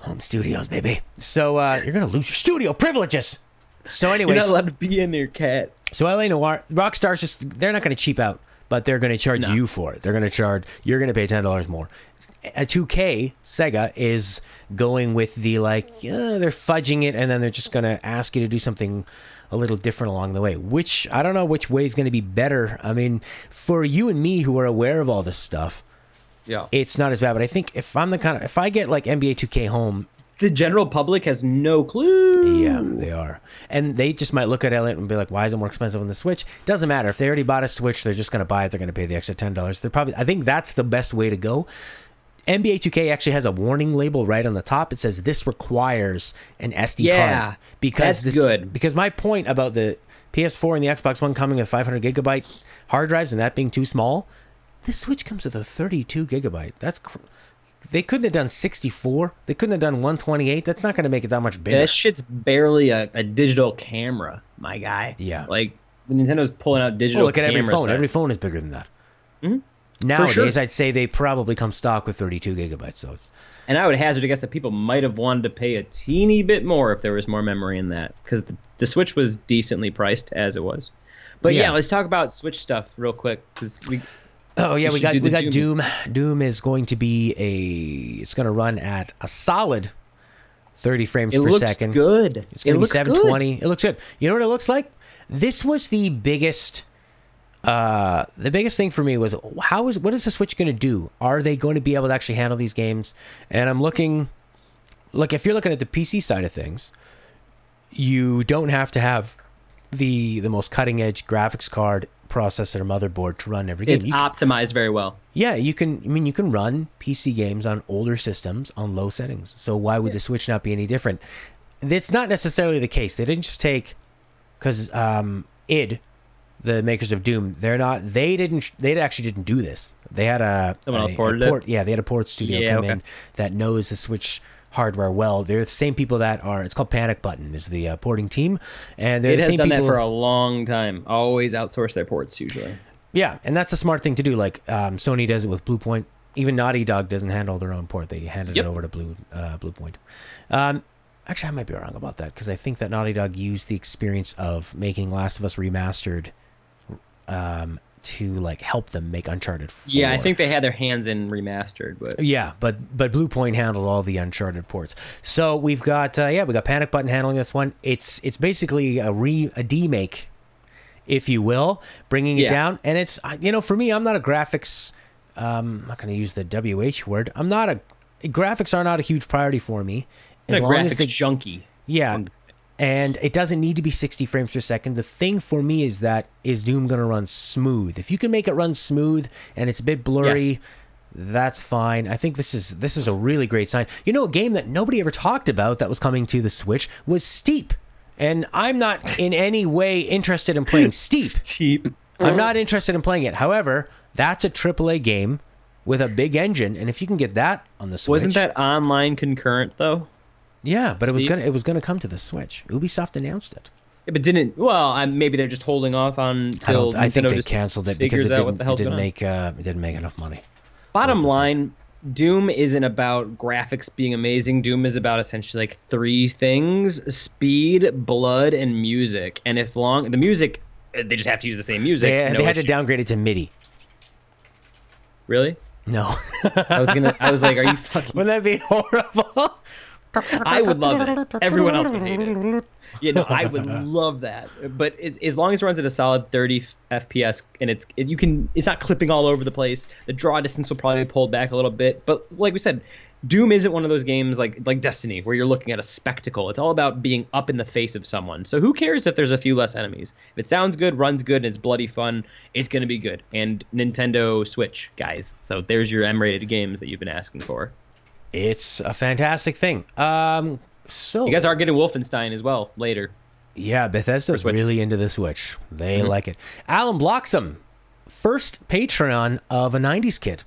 Home studios, baby. So you're going to lose your studio privileges. So anyways... You're not allowed to be in your cat. So LA Noire, Rockstar's they're not going to cheap out, but they're going to charge you for it. They're going to charge... You're going to pay $10 more. A 2K, Sega, is going with the they're fudging it, and then they're just going to ask you to do something a little different along the way, which I don't know which way is going to be better. I mean, for you and me who are aware of all this stuff, it's not as bad. But I think if I get like NBA 2K home, the general public has no clue. Yeah, they are. And they just might look at it and be like, why is it more expensive on the Switch? Doesn't matter. If they already bought a Switch, they're just going to buy it. They're going to pay the extra $10. I think that's the best way to go. NBA 2K actually has a warning label right on the top. It says this requires an SD card. That's good. Because my point about the PS4 and the Xbox One coming with 500 gigabyte hard drives and that being too small, this Switch comes with a 32 gigabyte. They couldn't have done 64. They couldn't have done 128. That's not going to make it that much bigger. That shit's barely a digital camera, my guy. Yeah. Like, Nintendo's pulling out digital look at every phone. Every phone is bigger than that. Mm-hmm. Nowadays, I'd say they probably come stock with 32 gigabytes. So and I would hazard a guess that people might have wanted to pay a teeny bit more if there was more memory in that, because the Switch was decently priced as it was. But yeah, let's talk about Switch stuff real quick, because we got Doom. Doom is going to be it's going to run at a solid 30 frames per second. It looks good. It's going to be 720. It looks good. You know what it looks like? This was the biggest thing for me was what is the Switch going to do? Are they going to be able to actually handle these games? And I'm looking, like, if you're looking at the PC side of things, you don't have to have the most cutting edge graphics card, processor, motherboard to run every game. It's optimized very well. Yeah, you can run PC games on older systems on low settings. So why would the Switch not be any different? It's not necessarily the case. They didn't just take, because id, the makers of Doom, they actually didn't do this. They had someone else ported it. Yeah, they had a port studio come in that knows the Switch hardware well. They're the same people that it's called Panic Button is the porting team, and they're the same people. It has done that for a long time. Always outsource their ports usually. Yeah, and that's a smart thing to do. Like Sony does it with Bluepoint. Even Naughty Dog doesn't handle their own port. They handed it over to Bluepoint. Actually, I might be wrong about that, because I think that Naughty Dog used the experience of making Last of Us Remastered to like help them make Uncharted 4. Yeah, I think they had their hands in remastered, but yeah, but Blue Point handled all the Uncharted ports. So we've got we got Panic Button handling this one. It's basically a demake, if you will, bringing it down. And it's, you know, for me, I'm not a graphics. I'm not going to use the WH word. Graphics are not a huge priority for me. As long as they junky. Yeah. And it doesn't need to be 60 frames per second. The thing for me is Doom going to run smooth? If you can make it run smooth and it's a bit blurry, that's fine. I think this is a really great sign. You know, a game that nobody ever talked about that was coming to the Switch was Steep. And I'm not in any way interested in playing Steep. I'm not interested in playing it. However, that's a AAA game with a big engine, and if you can get that on the Switch... Wasn't that online concurrent, though? Yeah, but it was gonna come to the Switch. Ubisoft announced it. Yeah, but didn't. Well, maybe they're just holding off until I think they canceled it because it didn't make enough money. Bottom line, Doom isn't about graphics being amazing. Doom is about essentially like 3 things: speed, blood, and music. And the music, they just have to use the same music. They had to downgrade it to MIDI. Really? No. I was like, are you fucking... Wouldn't that be horrible? I would love it. Everyone else would hate it. Yeah, no, I would love that. But as long as it runs at a solid 30 FPS and it's not clipping all over the place, the draw distance will probably be pulled back a little bit. But like we said, Doom isn't one of those games like Destiny where you're looking at a spectacle. It's all about being up in the face of someone. So who cares if there's a few less enemies? If it sounds good, runs good, and it's bloody fun, it's going to be good. And Nintendo Switch, guys. So there's your M-rated games that you've been asking for. It's a fantastic thing. So you guys are getting Wolfenstein as well later. Yeah, Bethesda's really into the Switch. They like it. Alan Bloxham, first Patreon of a 90s kid.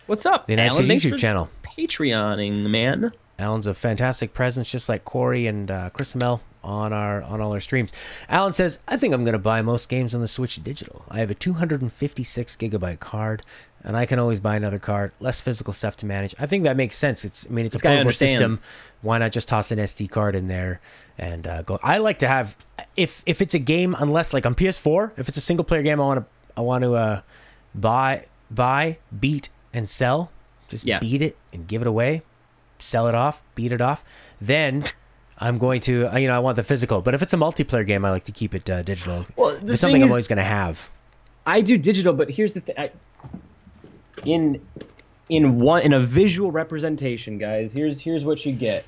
What's up, the Alan? YouTube channel. Patreoning, man. Alan's a fantastic presence, just like Corey and Chris Mel on all our streams. Alan says, I think I'm going to buy most games on the Switch digital. I have a 256 gigabyte card, and I can always buy another card. Less physical stuff to manage. I think that makes sense. It's a portable system. Why not just toss an SD card in there and go? I like to have, if it's a game, unless like on PS4, if it's a single player game, I want to buy, beat, and sell. Just beat it and give it away, sell it off, beat it off. Then I'm going to, I want the physical. But if it's a multiplayer game, I like to keep it digital. Well, it's something I'm always going to have. I do digital, but here's the thing. In a visual representation, guys, here's what you get.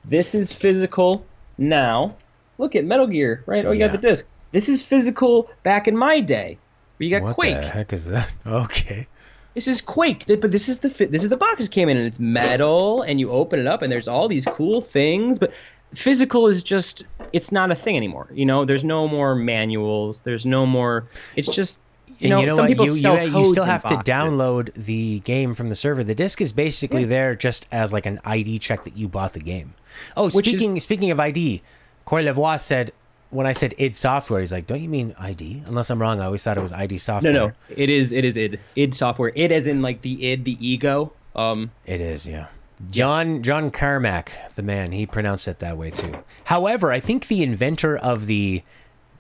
This is physical now. Look at Metal Gear, right? Oh, you got the disc. This is physical back in my day, where you got Quake. What the heck is that? Okay. This is Quake, but this is the box that came in, and it's metal, and you open it up, and there's all these cool things. But physical is just, it's not a thing anymore. There's no more manuals. There's no more. It's just. Some people sell codes you still have in to boxes. download the game from the server. The disc is basically there just as like an ID check that you bought the game. Oh, speaking of ID, Corey Lavoie said, when I said id Software, he's like, don't you mean ID? Unless I'm wrong, I always thought it was ID Software. No, it is id Software. Id as in like the id, the ego. It is, yeah. John Carmack, the man, he pronounced it that way too. However, I think the inventor of the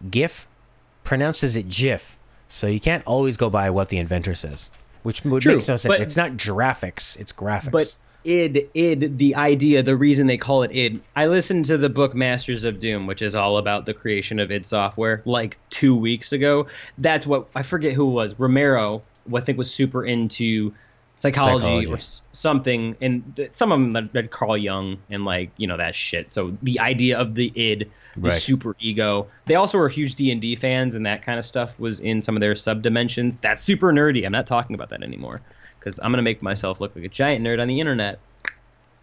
GIF pronounces it GIF. So you can't always go by what the inventor says, which makes no sense. It's not graphics, it's graphics. But id, the idea, the reason they call it id. I listened to the book Masters of Doom, which is all about the creation of id Software, like 2 weeks ago. That's what, I forget who it was. Romero, who I think was super into psychology or something. And some of them read Carl Jung and that shit. So the idea of the id, the super ego. They also were huge D&D fans, and that kind of stuff was in some of their subdimensions. That's super nerdy. I'm not talking about that anymore because I'm going to make myself look like a giant nerd on the internet.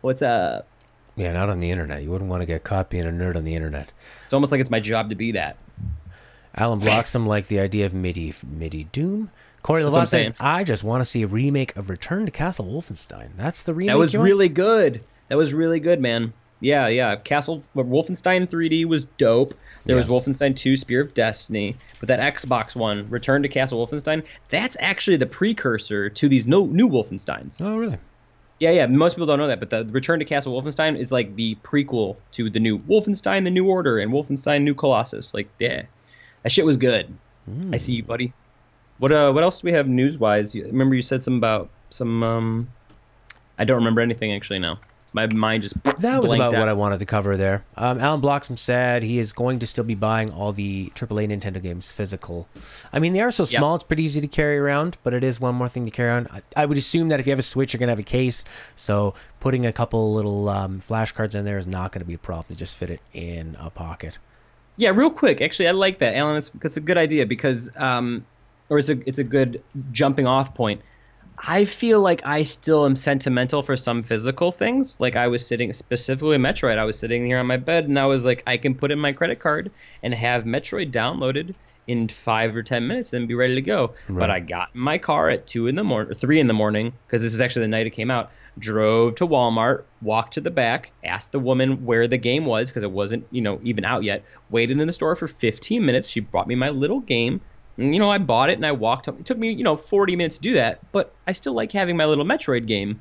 What's up? Yeah, not on the internet. You wouldn't want to get caught being a nerd on the internet. It's almost like it's my job to be that. Alan Bloxham liked the idea of MIDI Doom. Corey Lavoie says, I just want to see a remake of Return to Castle Wolfenstein. That's the remake. That was really good. That was really good, man. Yeah. Wolfenstein 3D was dope. There was Wolfenstein 2 Spear of Destiny. But that Xbox one, Return to Castle Wolfenstein, that's actually the precursor to these new Wolfensteins. Oh, really? Yeah. Most people don't know that, but the Return to Castle Wolfenstein is like the prequel to the new Wolfenstein, the New Order, and Wolfenstein New Colossus. That shit was good. I see you, buddy. What else do we have news wise? Remember you said some about some. I don't remember anything actually now. My mind just that was about out. what I wanted to cover there. Alan Bloxham said he is going to still be buying all the AAA Nintendo games physical. I mean, they are so small, it's pretty easy to carry around, but it is one more thing to carry around. I would assume that if you have a Switch, you're going to have a case, so putting a couple little flashcards in there is not going to be a problem to just fit it in a pocket. Yeah, real quick. Actually, I like that, Alan. That's a good idea because, or it's a good jumping off point. I feel like I still am sentimental for some physical things. Like I was sitting, specifically Metroid, I was sitting here on my bed and I was like, I can put in my credit card and have Metroid downloaded in 5 or 10 minutes and be ready to go. Right. But I got in my car at 2 in the morning, or 3 in the morning, because this is actually the night it came out, drove to Walmart, walked to the back, asked the woman where the game was, because it wasn't, even out yet, waited in the store for 15 minutes. She brought me my little game. And, I bought it and I walked home. It took me, 40 minutes to do that, but I still like having my little Metroid game.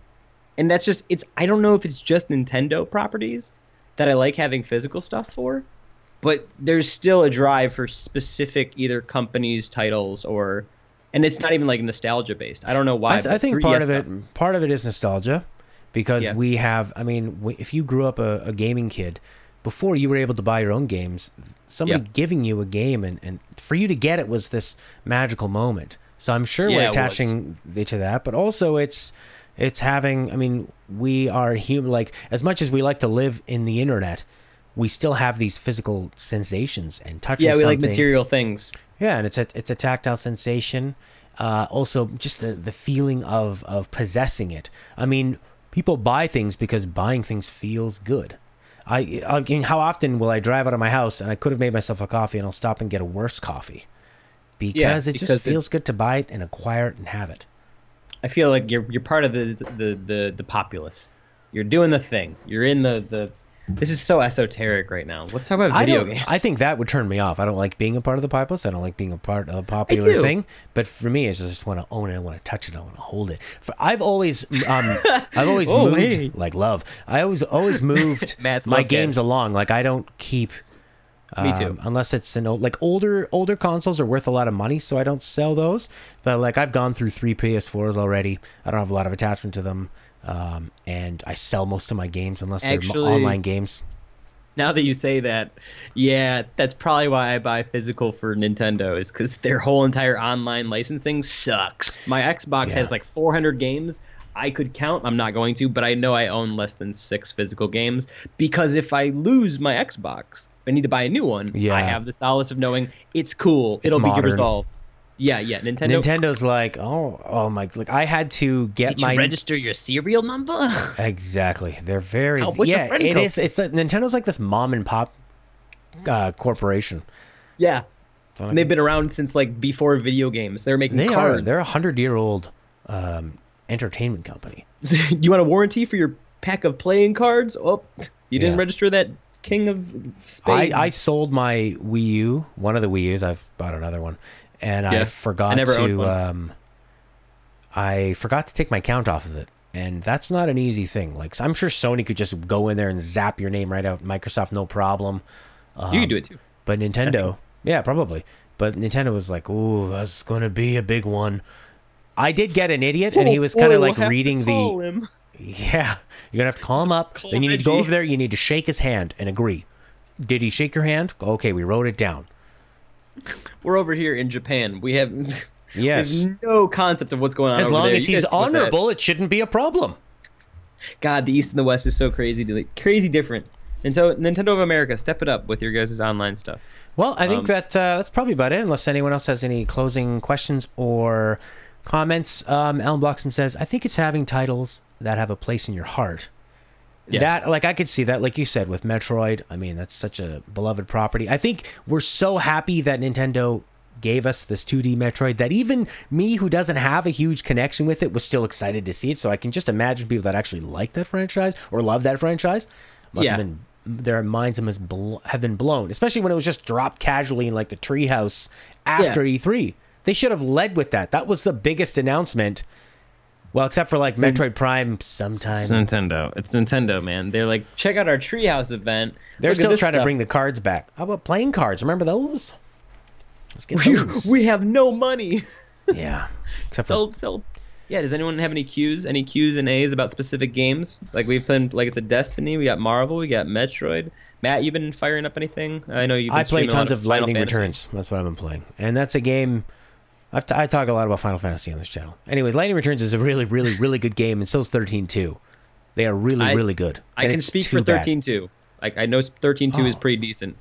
And that's just, I don't know if it's just Nintendo properties that I like having physical stuff for, but there's still a drive for specific either companies, titles, and it's not even like nostalgia based. I don't know why. I think part of it is nostalgia because we have, if you grew up a gaming kid, before you were able to buy your own games, somebody giving you a game and for you to get it was this magical moment. So I'm sure we're attaching it to that, but also it's having, we are human, like as much as we like to live in the internet, we still have these physical sensations and touching something. Yeah, we like material things. Yeah, and it's a tactile sensation. Also just the feeling of possessing it. People buy things because buying things feels good. I mean, how often will I drive out of my house and I could have made myself a coffee and I'll stop and get a worse coffee because it just feels good to buy it and acquire it and have it. I feel like you're part of the populace. You're doing the thing. You're in the. This is so esoteric right now. Let's talk about video games. I think that would turn me off. I don't like being a part of the populace. I don't like being a part of a popular thing. But for me, I just want to own it. I want to touch it. I want to hold it. I've always moved like love. I always moved my games along. Like I don't keep. Me too. Unless it's older consoles are worth a lot of money, so I don't sell those. But like I've gone through 3 PS4s already. I don't have a lot of attachment to them. And I sell most of my games unless they're online games. Now that you say that, yeah, that's probably why I buy physical for Nintendo, is because their whole entire online licensing sucks. My Xbox has like 400 games. I could count. I'm not going to, but I know I own less than 6 physical games because if I lose my Xbox, I need to buy a new one. I have the solace of knowing it's cool. It'll be resolved. Yeah. Nintendo's like, oh my! Like I had to get Did you register your serial number? Exactly. They're very what's your friend code? It's Nintendo's like this mom and pop corporation. Yeah, and they've been around since like before video games. They're making cards. They're 100-year-old entertainment company. You want a warranty for your pack of playing cards? Oh, you didn't register that King of Spades. I sold my Wii U, one of the Wii U's. I've bought another one. And I forgot to take my count off of it, and that's not an easy thing. Like I'm sure Sony could just go in there and zap your name right out. Microsoft, no problem. You can do it too. But Nintendo, yeah, probably. But Nintendo was like, "Ooh, that's going to be a big one." I did get an idiot, and he was kind of like reading the. Yeah, you're gonna have to call him up. Then you need to go over there. You need to shake his hand and agree. Did he shake your hand? Okay, we wrote it down. We're over here in Japan. We have no concept of what's going on. As long as he's honorable, it shouldn't be a problem. God, the East and the West is so crazy, crazy different. And so, Nintendo of America, step it up with your guys' online stuff. Well, I think that's probably about it. Unless anyone else has any closing questions or comments. Alan Bloxham says, "I think it's having titles that have a place in your heart." Yeah. That, like, I could see that, like you said, with Metroid. That's such a beloved property. I think we're so happy that Nintendo gave us this 2D Metroid that even me, who doesn't have a huge connection with it, was still excited to see it. So I can just imagine people that actually like that franchise or love that franchise must have been, their minds have been blown, especially when it was just dropped casually in like the treehouse after E3. They should have led with that. That was the biggest announcement. Well, except for like Metroid Prime sometime. It's Nintendo. It's Nintendo, man. They're like, check out our Treehouse event. They're still trying to bring the cards back. How about playing cards? Remember those? Let's get those. We have no money. Yeah. Except for So yeah, does anyone have any Q's and A's about specific games? Like we've been, like I said, Destiny, we got Marvel, we got Metroid. Matt, you been firing up anything? I know you've been I play streaming a lot tons of Final Lightning Fantasy. Returns. That's what I've been playing. And that's a game... I talk a lot about Final Fantasy on this channel. Anyways, Lightning Returns is a really, really, really good game, and so is 13-2. They are really, really good. I can speak for 13-2. Like, I know 13-2 is pretty decent,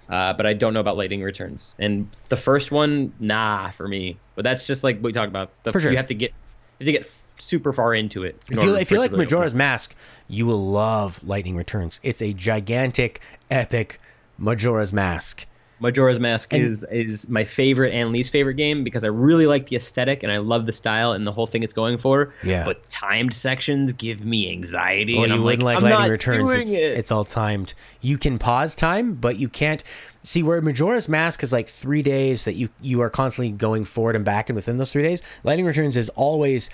but I don't know about Lightning Returns. And the first one, nah, for me. But that's just like we talked about. For sure. You have to get super far into it. If you like Majora's Mask, you will love Lightning Returns. It's a gigantic, epic Majora's Mask. Majora's Mask is my favorite and least favorite game because I really like the aesthetic and I love the style and the whole thing it's going for. Yeah. But timed sections give me anxiety. Well, and you I'm wouldn't like I'm Lightning not Returns. doing it. It's all timed. You can pause time, but you can't. See, where Majora's Mask is like 3 days that you are constantly going forward and back, and within those 3 days, Lightning Returns is always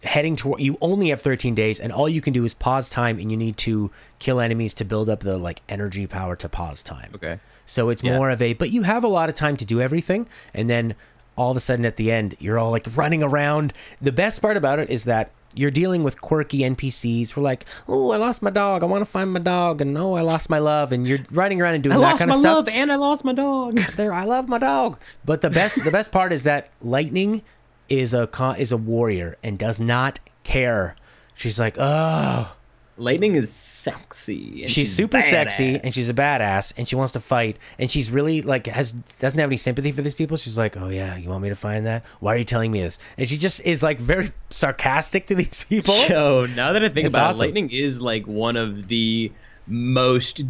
heading toward. You only have 13 days, and all you can do is pause time, and you need to kill enemies to build up the like energy power to pause time. Okay. So it's more of a, but you have a lot of time to do everything, and then all of a sudden at the end, you're all like running around. The best part about it is that you're dealing with quirky NPCs who are like, oh, I lost my dog, I want to find my dog, and oh, I lost my love, and you're running around and doing that kind of stuff. I lost my love and I lost my dog. I love my dog. But the best part is that Lightning is a warrior and does not care. She's like, oh. Lightning is sexy. And she's super sexy and she's a badass and she wants to fight and she's really like doesn't have any sympathy for these people. She's like, oh yeah, you want me to find that? Why are you telling me this? And she just is like very sarcastic to these people. So now that I think about awesome. it, Lightning is like one of the most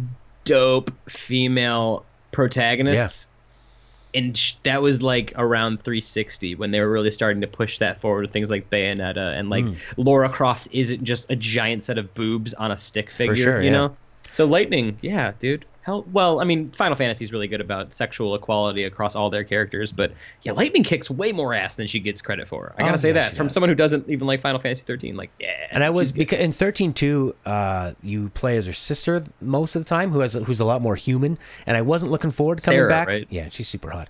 dope female protagonists. And that was like around 360 when they were really starting to push that forward with things like Bayonetta and like Lara Croft isn't just a giant set of boobs on a stick figure, for sure, you know? So Lightning, yeah, dude. Well, I mean, Final Fantasy is really good about sexual equality across all their characters, but yeah, Lightning kicks way more ass than she gets credit for. I gotta say that from someone who doesn't even like Final Fantasy 13. Like, yeah. And I was because in 13-2, you play as her sister most of the time, who's a lot more human. And I wasn't looking forward to coming Sarah, back. Right? Yeah, she's super hot,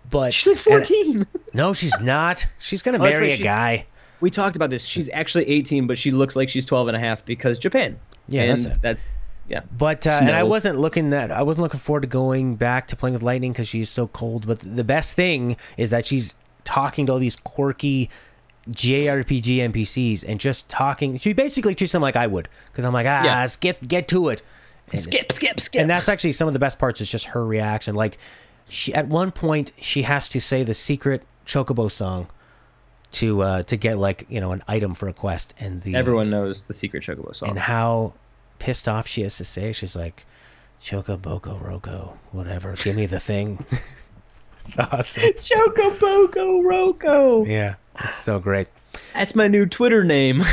but she's like 14. No, she's not. She's gonna marry a guy. We talked about this. She's actually 18, but she looks like she's 12 and a half because Japan. Yeah, and that's it. Yeah, but and I wasn't looking forward to going back to playing with Lightning because she's so cold. But the best thing is that she's talking to all these quirky JRPG NPCs and just talking. She basically treats them like I would because I'm like, let's get to it. And skip. And that's actually some of the best parts. Is just her reaction. Like at one point she has to say the secret Chocobo song to get like an item for a quest, and everyone knows the secret Chocobo song and how pissed off she has to say. She's like, Chocoboko Roko, whatever, give me the thing. It's awesome. Chocoboko Roko. Yeah, it's so great. That's my new Twitter name.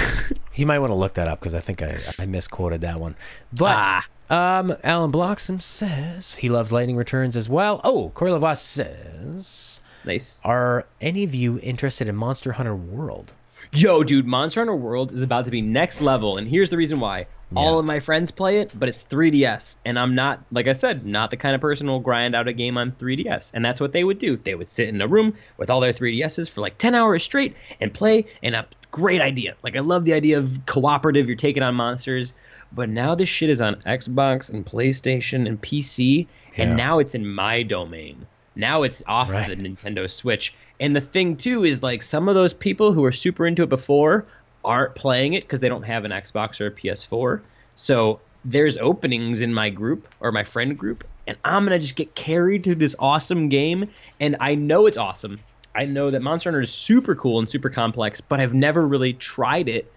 You might want to look that up because I think I misquoted that one. But Alan Bloxham says he loves Lightning Returns as well. Oh, Corey Lavas says, nice. Are any of you interested in Monster Hunter World? Yo, dude, Monster Hunter World is about to be next level, and here's the reason why. All of my friends play it, but it's 3DS, and I'm not, like I said, not the kind of person who will grind out a game on 3DS, and that's what they would do. They would sit in a room with all their 3DSs for like 10 hours straight and play, and a great idea. Like, I love the idea of cooperative, you're taking on monsters, but now this shit is on Xbox and PlayStation and PC, and now it's in my domain. Now it's off of the Nintendo Switch. And the thing, too, is like some of those people who were super into it before aren't playing it because they don't have an Xbox or a PS4. So there's openings in my group or my friend group, and I'm going to just get carried to this awesome game. And I know it's awesome. I know that Monster Hunter is super cool and super complex, but I've never really tried it.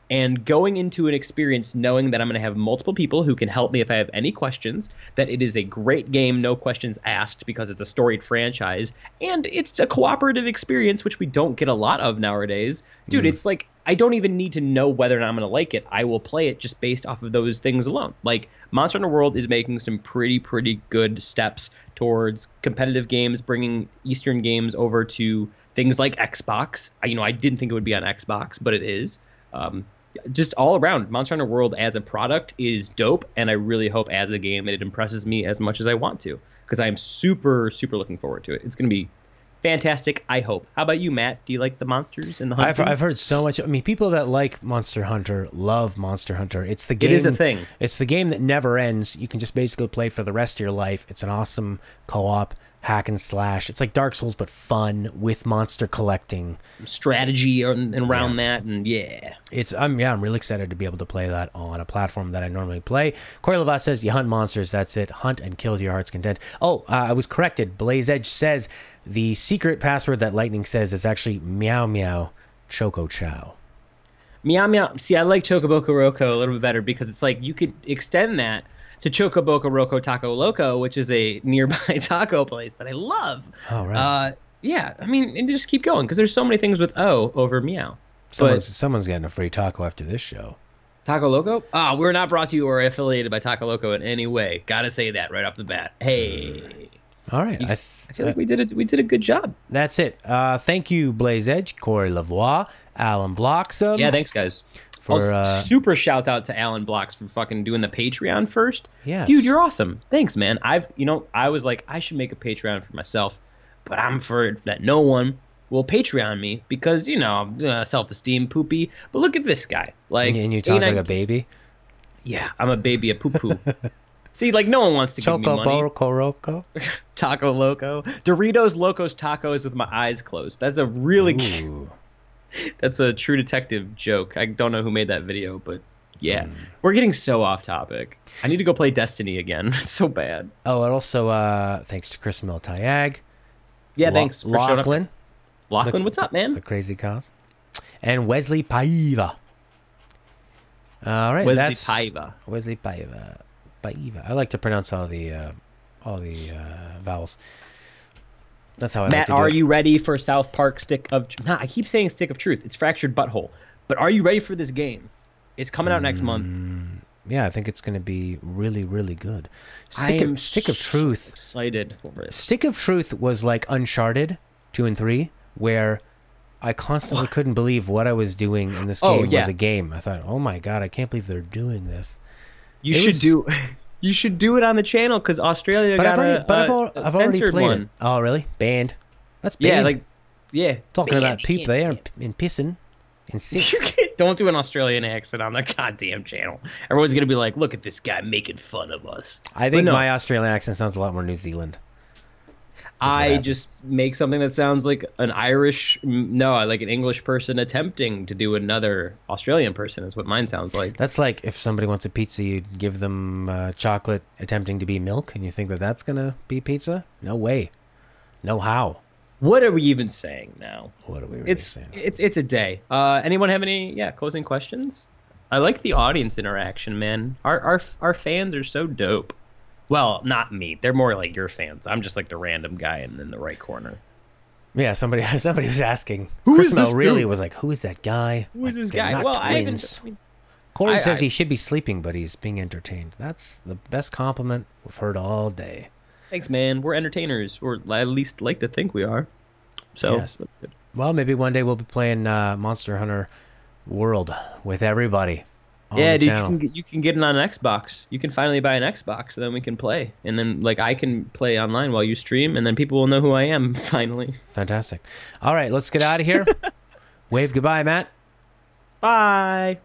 And going into an experience knowing that I'm going to have multiple people who can help me if I have any questions, that it is a great game, no questions asked, because it's a storied franchise, and it's a cooperative experience, which we don't get a lot of nowadays. Dude, it's like, I don't even need to know whether or not I'm going to like it. I will play it just based off of those things alone. Like, Monster Hunter World is making some pretty good steps towards competitive games, bringing Eastern games over to things like Xbox. I didn't think it would be on Xbox, but it is. Just all around, Monster Hunter World as a product is dope, and I really hope as a game it impresses me as much as I want to, because I am super looking forward to it. It's going to be fantastic. I hope. How about you, Matt? Do you like the monsters in the hunt? I've heard so much. I mean, people that like Monster Hunter love Monster Hunter. It's the game. It is a thing. It's the game that never ends. You can just basically play for the rest of your life. It's an awesome co-op hack and slash. It's like Dark Souls but fun with monster collecting strategy and around that, and I'm really excited to be able to play that on a platform that I normally play. Corey Levas says you hunt monsters, that's it, hunt and kill to your heart's content. I was corrected. Blaze Edge says the secret password that Lightning says is actually meow meow choco chow. Meow meow. See, I like Chocoboco Roco a little bit better because it's like you could extend that to Chocoboco Roco Taco Loco, which is a nearby taco place that I love. Oh, right. Yeah, I mean, and just keep going because there's so many things with O over meow. Someone's getting a free taco after this show. Taco Loco? We're not brought to you or affiliated by Taco Loco in any way. Gotta say that right off the bat. Hey. All right. I feel like we did a good job. That's it. Thank you, Blaze Edge, Corey Lavoie, Alan Bloxham. Yeah, thanks, guys. Super shouts out to Alan Blocks for fucking doing the Patreon first. Yes. Dude, you're awesome. Thanks, man. I was like, I should make a Patreon for myself, but I'm for that no one will Patreon me because, self-esteem poopy. But look at this guy. Like, and you talk like a baby? Yeah, I'm a baby, a poo-poo. See, like, no one wants to give me money. Chocoboco. Taco Loco. Doritos Locos Tacos with my eyes closed. That's a really... That's a True Detective joke. I don't know who made that video, but yeah. We're getting so off topic. I need to go play Destiny again. It's so bad. Oh, and also thanks to Chris Miltayag. Yeah, thanks for showing up. Lachlan, what's up, man? The crazy cause. And Wesley Paiva. All right, Wesley Paiva. I like to pronounce all the vowels. That's how I Matt, like to do are it. you ready for South Park Stick of... Nah, I keep saying Stick of Truth. It's Fractured Butthole. But are you ready for this game? It's coming out next month. Yeah, I think it's going to be really, really good. Stick of Truth. Excited for it. Stick of Truth was like Uncharted 2 and 3, where I constantly couldn't believe what I was doing in this game was a game. I thought, oh my God, I can't believe they're doing this. You should do it on the channel because Australia got I've already played one. It. Oh, really? Banned? That's banned. Talking banned, about people there and pissing and sex. Don't do an Australian accent on the goddamn channel. Everyone's gonna be like, "Look at this guy making fun of us." I think my Australian accent sounds a lot more New Zealand. I just make something that sounds like an like an English person attempting to do another Australian person is what mine sounds like. That's like if somebody wants a pizza, you give them chocolate attempting to be milk, and you think that that's going to be pizza? No way. No how. What are we even saying now? What are we really saying? It's a day. Anyone have any closing questions? I like the audience interaction, man. Our fans are so dope. Well, not me. They're more like your fans. I'm just like the random guy in the right corner. Yeah, somebody was asking. Chris Mel really was like, "Who is that guy? Who is this guy?" Well, twins. Corey says he should be sleeping, but he's being entertained. That's the best compliment we've heard all day. Thanks, man. We're entertainers, or at least like to think we are. So yes. That's good. Well, maybe one day we'll be playing Monster Hunter World with everybody. Yeah, dude, you can get it on an Xbox. You can finally buy an Xbox, so then we can play. And then, like, I can play online while you stream, and then people will know who I am, finally. Fantastic. All right, let's get out of here. Wave goodbye, Matt. Bye.